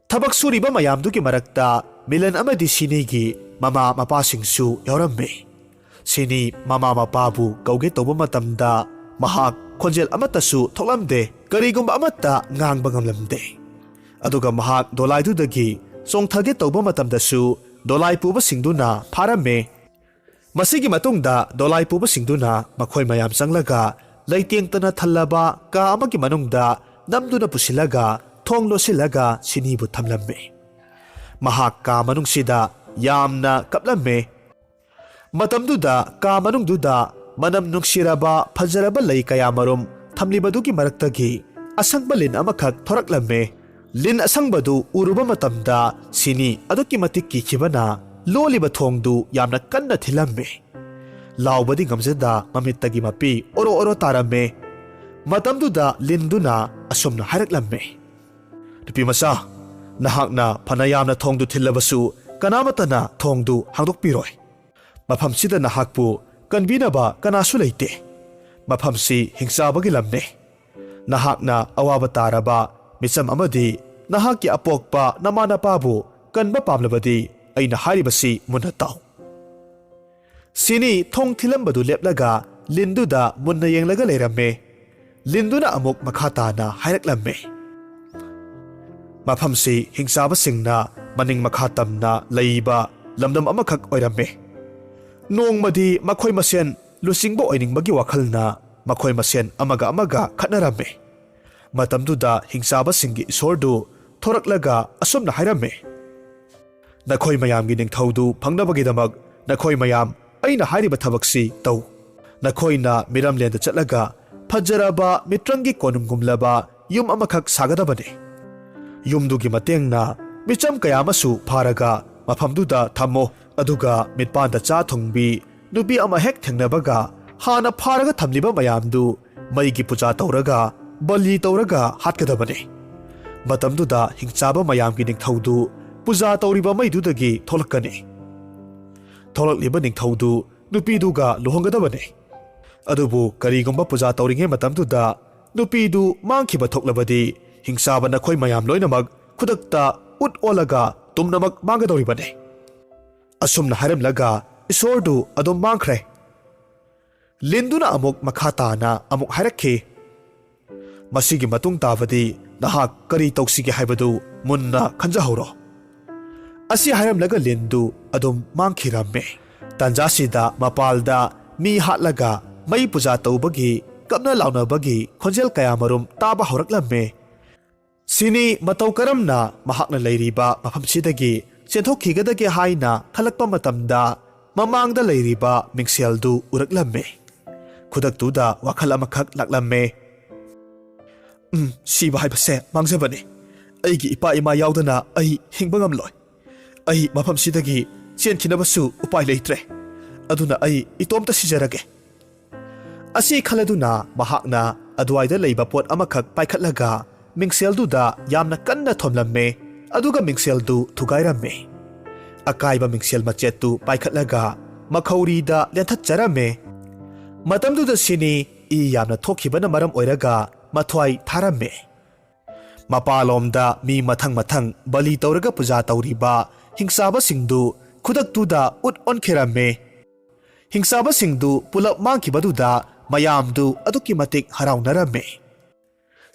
ꯊꯕꯛ ꯁꯨꯔꯤꯕ ꯃꯌꯥꯝꯗꯨꯒꯤ ꯃꯔꯛꯇ ꯃꯤꯂꯟ ꯑꯃꯗꯤ ꯁꯤꯅꯤꯒꯤ ꯃꯃꯥ ꯃꯄꯥꯁꯤꯡꯁꯨ ꯌꯥꯎꯔꯝꯃꯦ꯫ ꯁꯤꯅꯤ ꯃꯃꯥ ꯃꯄꯥꯕꯨ ꯀꯧꯒꯦ ꯇꯧꯕ ꯃꯇꯝꯗ ꯃꯍꯥꯛ ꯈꯣꯟꯖꯦꯜ ꯑꯃꯠꯇꯁꯨ ꯊꯣꯛꯂꯝꯗꯦ, ꯀꯔꯤꯒꯨꯝꯕ ꯑꯃꯠꯇ ꯉꯥꯡꯕ ꯉꯝꯂꯝꯗꯦ꯫ ꯑꯗꯨꯒ ꯃꯍꯥꯛ ꯗꯣꯂꯥꯏꯗꯨꯗꯒꯤ ꯆꯣꯡꯊꯒꯦ ꯇꯧꯕ ꯃꯇꯝꯗꯁꯨ ꯗꯣꯂꯥꯏ ꯄꯨꯕꯁꯤꯡꯗꯨꯅ ꯐꯥꯔꯝꯃꯦ꯫ ꯃꯁꯤꯒꯤ ꯃꯇꯨꯡꯗ ꯗꯣꯂꯥꯏ ꯄꯨꯕꯁꯤꯡꯗꯨꯅ ꯃꯈꯣꯏ ꯃꯌꯥꯝ ꯆꯪꯂꯒ ꯂꯩꯇꯦꯡꯇꯅ ꯊꯜꯂꯕ ꯀꯥ ꯑꯃꯒꯤ ꯃꯅꯨꯡꯗ ꯅꯝꯗꯨꯅ ꯄꯨꯁꯤꯜꯂꯒ ꯊꯣꯡ ꯂꯣꯠꯁꯤꯜꯂꯒ ꯁꯤꯅꯤꯕꯨ ꯊꯝꯂꯝꯃꯦ꯫ ꯃꯍꯥꯛ ꯀꯥ ꯃꯅꯨꯡꯁꯤꯗ ꯌꯥꯝꯅ ꯀꯞꯂꯝꯃꯦ꯫ ꯃꯇꯝꯗꯨꯗ ꯀꯥ ꯃꯅꯨꯡꯗꯨꯗ ꯃꯅꯝ ꯅꯨꯡꯁꯤꯔꯕ ꯐꯖꯔꯕ ꯂꯩ ꯀꯌꯥꯃꯔꯨꯝ ꯊꯝꯂꯤꯕꯗꯨꯒꯤ ꯃꯔꯛꯇꯒꯤ ꯑꯁꯪꯕ ꯂꯤꯟ ꯑꯃꯈꯛ ꯊꯣꯔꯛꯂꯝꯃꯦ꯫ ꯂꯤꯟ ꯑꯁꯪꯕꯗꯨ ꯎꯔꯨꯕ ꯃꯇꯝꯗ ꯁꯤꯅꯤ ꯑꯗꯨꯛꯀꯤ ꯃꯇꯤꯛ ꯀꯤꯈꯤꯕꯅ ꯂꯣꯜꯂꯤꯕ ꯊꯣꯡꯗꯨ ꯌꯥꯝꯅ ꯀꯟꯅ ꯊꯤꯜꯂꯝꯃꯦ꯫ ꯂꯥꯎꯕꯗꯤ ꯉꯝꯖꯗ ꯃꯃꯤꯠꯇꯒꯤ ꯃꯄꯤ ꯑꯣꯔꯣ ꯑꯣꯔꯣ ꯇꯥꯔꯝꯃꯦ꯫ ꯃꯇꯝꯗꯨꯗ ꯂꯤꯟꯗꯨꯅ ꯑꯁꯨꯝꯅ ꯍꯥꯏꯔꯛꯂꯝꯃꯦ, "ꯅꯨꯄꯤꯃꯆꯥ, ꯅꯍꯥꯛꯅ ꯐꯅ ꯌꯥꯝꯅ ꯊꯣꯡꯗꯨ ꯊꯤꯜꯂꯕꯁꯨ ꯀꯅꯥꯃꯠꯇꯅ ꯊꯣꯡꯗꯨ ꯍꯥꯡꯗꯣꯛꯄꯤꯔꯣꯏ꯫ ꯃꯐꯝꯁꯤꯗ ꯅꯍꯥꯛꯄꯨ ꯀꯟꯕꯤꯅꯕ ꯀꯅꯥꯁꯨ ꯂꯩꯇꯦ꯫ ꯃꯐꯝꯁꯤ ꯍꯤꯡꯆꯥꯕꯒꯤ ꯂꯝꯅꯦ꯫ ꯅꯍꯥꯛꯅ ꯑꯋꯥꯕ ꯇꯥꯔꯕ ꯃꯤꯆꯝ ꯑꯃꯗꯤ ꯅꯍꯥꯛꯀꯤ ꯑꯄꯣꯛꯄ ꯅꯃꯥꯅꯄꯥꯕꯨ ꯀꯟꯕ ꯄꯥꯝꯂꯕꯗꯤ ꯑꯩꯅ ꯍꯥꯏꯔꯤꯕꯁꯤ ꯃꯨꯟꯅ ꯇꯥꯎ." ꯁꯤꯅꯤ ꯊꯣꯡ ꯊꯤꯜꯂꯝꯕꯗꯨ ꯂꯦꯞꯂꯒ ꯂꯤꯟꯗꯨꯗ ꯃꯨꯟꯅ ꯌꯦꯡꯂꯒ ꯂꯩꯔꯝꯃꯦ꯫ ꯂꯤꯟꯗꯨꯅ ꯑꯃꯨꯛ ꯃꯈꯥ ꯇꯥꯅ ꯍꯥꯏꯔꯛꯂꯝꯃꯦ, "ꯃꯐꯝꯁꯤ ꯍꯤꯡꯆꯥꯕꯁꯤꯡꯅ ꯃꯅꯤꯡ ꯃꯈꯥ ꯇꯝꯅ ꯂꯩꯕ ꯂꯝꯗꯝ ꯑꯃꯈꯛ ꯑꯣꯏꯔꯝꯃꯦ꯫ ꯅꯣꯡꯃꯗꯤ ꯃꯈꯣꯏ ꯃꯁꯦꯟ ꯂꯨꯆꯤꯡꯕ ꯑꯣꯏꯅꯤꯡꯕꯒꯤ ꯋꯥꯈꯜꯅ ꯃꯈꯣꯏ ꯃꯁꯦꯟ ꯑꯃꯒ ꯑꯃꯒ ꯈꯠꯅꯔꯝꯃꯦ꯫ ꯃꯇꯝꯗꯨꯗ ꯍꯤꯡꯆꯥꯕꯁꯤꯡꯒꯤ ꯏꯁꯣꯔꯗꯨ ꯊꯣꯔꯛꯂꯒ ꯑꯁꯨꯝꯅ ꯍꯥꯏꯔꯝꯃꯦ, ꯅꯈꯣꯏ ꯃꯌꯥꯝꯒꯤ ꯅꯤꯡꯊꯧꯗꯨ ꯐꯪꯅꯕꯒꯤꯗꯃꯛ ꯅꯈꯣꯏ ꯃꯌꯥꯝ ꯑꯩꯅ ꯍꯥꯏꯔꯤꯕ ꯊꯕꯛꯁꯤ ꯇꯧ꯫ ꯅꯈꯣꯏꯅ ꯃꯤꯔꯝꯂꯦꯟꯗ ꯆꯠꯂꯒ ꯐꯖꯔꯕ ꯃꯤꯇ꯭ꯔꯪꯒꯤ ꯀꯣꯅꯨꯡꯒꯨꯝꯂꯕ ꯌꯨꯝ ꯑꯃꯈꯛ ꯁꯥꯒꯗꯕꯅꯤ꯫ ꯌꯨꯝꯗꯨꯒꯤ ꯃꯇꯦꯡꯅ ꯃꯤꯆꯝ ꯀꯌా ꯑꯃꯁꯨ ꯐꯥꯔꯒ ꯃꯐꯝꯗꯨꯗ ꯊꯝꯃꯣ꯫ ꯑꯗꯨꯒ ꯃꯤꯠꯄꯥꯟꯗ ꯆꯥ ꯊꯨꯡꯕꯤ ꯅꯨꯄꯤ ꯑꯃ ꯍꯦꯛ ꯊꯦꯡꯅꯕꯒ ꯍꯥꯟꯅ ꯐꯥꯔꯒ ꯊꯝꯂꯤꯕ ꯃꯌꯥꯝꯗꯨ ꯃꯩꯒꯤ ꯄꯨꯖꯥ ꯇꯧꯔꯒ ꯕꯂꯤ ꯇꯧꯔꯒ ꯍꯥꯠꯀꯗꯕꯅꯤ꯫ ꯃꯇꯝꯗꯨꯗ ꯍꯤꯡꯆꯥꯕ ꯃꯌꯥꯝꯒꯤ ꯅꯤꯡꯊꯧꯗꯨ ꯄꯨꯖꯥ ꯇꯧꯔꯤꯕ ꯃꯩꯗꯨꯗꯒꯤ ꯊꯣꯛꯂꯛꯀꯅꯤ꯫ ꯊꯣꯛꯂꯛꯂꯤꯕ ꯅꯤꯡꯊꯧꯗꯨ ꯅꯨꯄꯤꯗꯨꯒ ꯂꯨꯍꯣꯡꯒꯗꯕꯅꯤ꯫ ꯑꯗꯨꯕꯨ ꯀꯔꯤꯒꯨꯝꯕ ꯄꯨꯖꯥ ꯇꯧꯔꯤꯉꯩ ꯃꯇꯝꯗꯨꯗ ꯅꯨꯄꯤꯗꯨ ꯃꯥꯡꯈꯤꯕ ꯊꯣꯛꯂꯕꯗꯤ ꯍꯤꯡꯆꯥꯕ ꯅꯈꯣꯏ ꯃꯌꯥꯝ ꯂꯣꯏꯅꯃꯛ ꯈꯨꯗꯛꯇ ꯎꯠ ꯑꯣꯜꯂꯒ ꯇꯨꯝꯅꯃꯛ ꯃꯥꯡꯒꯗꯧꯔꯤꯕꯅꯤ꯫ ꯑꯁꯨꯝꯅ ꯍꯥꯏꯔꯝꯂꯒ ꯏꯁꯣꯔꯗꯨ ꯑꯗꯨꯝ ꯃꯥꯡꯈ꯭ꯔꯦ꯫ ꯂꯤꯟꯗꯨꯅ ꯑꯃꯨꯛ ꯃꯈꯥ ꯇꯥꯅ ꯑꯃꯨꯛ ꯍꯥꯏꯔꯛꯈꯤ, "ꯃꯁꯤꯒꯤ ꯃꯇꯨꯡ ꯇꯥꯕꯗꯤ ꯅꯍꯥꯛ ꯀꯔꯤ ꯇꯧꯁꯤꯒꯦ ꯍꯥꯏꯕꯗꯨ ꯃꯨꯟꯅ ꯈꯟꯖꯍꯧꯔꯣ." ꯑꯁꯤ ꯍꯥꯏꯔꯝꯂꯒ ꯂꯤꯟꯗꯨ ꯑꯗꯨꯝ ꯃꯥꯡꯈꯤꯔꯝꯃꯦ꯫ ꯇꯥꯟꯖꯥꯁꯤꯗ ꯃꯄꯥꯜꯗ ꯃꯤ ꯍꯥꯠꯂꯒ ꯃꯩ ꯄꯨꯖꯥ ꯇꯧꯕꯒꯤ ꯀꯞꯅ ꯂꯥꯎꯅꯕꯒꯤ ꯈꯣꯟꯖꯦꯜ ꯀꯌꯥꯃꯔꯨꯝ ꯇꯥꯕ ꯍꯧꯔꯛꯂꯝꯃꯦ꯫ ꯁꯤꯅꯤ ꯃꯇꯧ ꯀꯔꯝꯅ ꯃꯍꯥꯛꯅ ꯂꯩꯔꯤꯕ ꯃꯐꯝꯁꯤꯗꯒꯤ ꯆꯦꯟꯊꯣꯛꯈꯤꯒꯗꯒꯦ ꯍꯥꯏꯅ ꯈꯜꯂꯛꯄ ꯃꯇꯝꯗ ꯃꯃꯥꯡꯗ ꯂꯩꯔꯤꯕ ꯃꯤꯡꯁꯦꯜꯗꯨ ꯎꯔꯛꯂꯝꯃꯦ꯫ ꯈꯨꯗꯛꯇꯨꯗ ꯋꯥꯈꯜ ꯑꯃꯈꯛ ꯂꯥꯛꯂꯝꯃꯦ, "ꯁꯤꯕ ꯍꯥꯏꯕꯁꯦ ꯃꯥꯡꯖꯕꯅꯤ꯫ ꯑꯩꯒꯤ ꯏꯄꯥ ꯏꯃꯥ ꯌꯥꯎꯗꯅ ꯑꯩ ꯍꯤꯡꯕ ꯉꯝꯂꯣꯏ꯫ ꯑꯩ ꯃꯐꯝꯁꯤꯗꯒꯤ ꯆꯦꯟꯈꯤꯅꯕꯁꯨ ꯎꯄꯥꯏ ꯂꯩꯇ꯭ꯔꯦ꯫ ꯑꯗꯨꯅ ꯑꯩ ꯏꯇꯣꯝꯇ ꯁꯤꯖꯔꯒꯦ." ꯑꯁꯤ ꯈꯜꯂꯗꯨꯅ ꯃꯍꯥꯛꯅ ꯑꯗꯨꯋꯥꯏꯗ ꯂꯩꯕ ꯄꯣꯠ ꯑꯃꯈꯛ ꯄꯥꯏꯈꯠꯂꯒ ꯃꯤꯡꯁꯦꯜꯗꯨꯗ ꯌꯥꯝꯅ ꯀꯟꯅ ꯊꯣꯝꯂꯝꯃꯦ꯫ ꯑꯗꯨꯒ ꯃꯤꯡꯁꯦꯜꯗꯨ ꯊꯨꯒꯥꯏꯔꯝꯃꯦ꯫ ꯑꯀꯥꯏꯕ ꯃꯤꯡꯁꯦꯜ ꯃꯆꯦꯠꯇꯨ ꯄꯥꯏꯈꯠꯂꯒ ꯃꯈꯧꯔꯤꯗ ꯂꯦꯟꯊꯠꯆꯔꯝꯃꯦ꯫ ꯃꯇꯝꯗꯨꯗ ꯁꯤꯅꯤ ꯏ ꯌꯥꯝꯅ ꯊꯣꯛꯈꯤꯕꯅ ꯃꯔꯝ ꯑꯣꯏꯔꯒ ꯃꯊ꯭ꯋꯥꯏ ꯊꯥꯔꯝꯃꯦ꯫ ꯃꯄꯥꯂꯣꯝꯗ ꯃꯤ ꯃꯊꯪ ꯃꯊꯪ ꯕꯂꯤ ꯇꯧꯔꯒ ꯄꯨꯖꯥ ꯇꯧꯔꯤꯕ ꯍꯤꯡꯆꯥꯕꯁꯤꯡꯗꯨ ꯈꯨꯗꯛꯇꯨꯗ ꯎꯠ ꯑꯣꯟꯈꯤꯔꯝꯃꯦ꯫ ꯍꯤꯡꯆꯥꯕꯁꯤꯡꯗꯨ ꯄꯨꯂꯞ ꯃꯥꯡꯈꯤꯕꯗꯨꯗ ꯃꯌꯥꯝꯗꯨ ꯑꯗꯨꯛꯀꯤ ꯃꯇꯤꯛ ꯍꯔꯥꯎꯅꯔꯝꯃꯦ꯫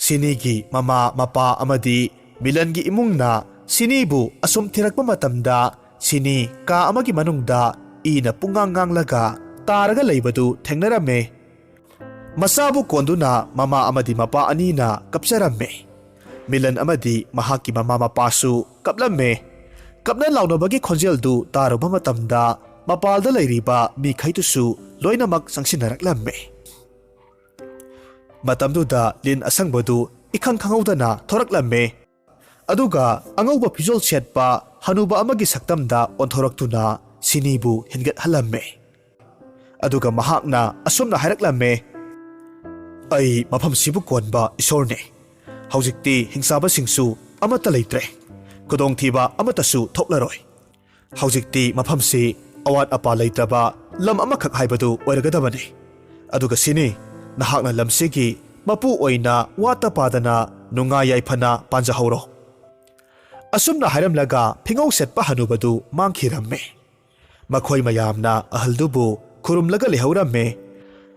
ꯁꯤꯅꯤꯒꯤ ꯃꯃꯥ ꯃꯄꯥ ꯑꯃꯗꯤ ꯃꯤꯂꯟꯒꯤ ꯏꯃꯨꯡꯅ ꯁꯤꯅꯤꯕꯨ ꯑꯁꯨꯝ ꯊꯤꯔꯛꯄ ꯃꯇꯝꯗ ꯁꯤꯅꯤ ꯀꯥ ꯑꯃꯒꯤ ꯃꯅꯨꯡꯗ ꯏꯅ ꯄꯨꯡꯉꯥꯡ ꯉꯥꯡꯂꯒ ꯇꯥꯔꯒ ꯂꯩꯕꯗꯨ ꯊꯦꯡꯅꯔꯝꯃꯦ꯫ Masabu konduna mama amadi mapa anina kapsaramme. Milan amadi mahaki mama mapasu kaplamme. Kapna launabagi khonjeldu taruba matamda mapalda lairiba mi khaitusu loinamak sangsinaraklamme. Matamduda lin asangbadu ikhang khangaudana thoraklamme. Aduga angauba pijol setpa hanuba amagi saktamda onthoraktuna sinibu hingat halamme. Aduga mahakna asumna hairaklamme. Ay mafam sibu konba isorne. Haujikti hingsaba singsu amata leitre. Kudong thiba amatasu thoklaroi. Haujikti mafamsi awat apa leitraba lam amakak haibadu oiragadabani. Aduga sini nahakna lamsigi mapu oina wata padana nunga yaifana panjahoro. Asumna hairamlaga phingau setpa hanubadu mangkhiramme. Makhoi mayamna ahaldubu khurumlaga lehawramme.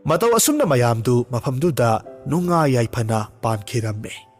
Mataw asumna mayamdu mafamduda nunga yaifana pankhiramme.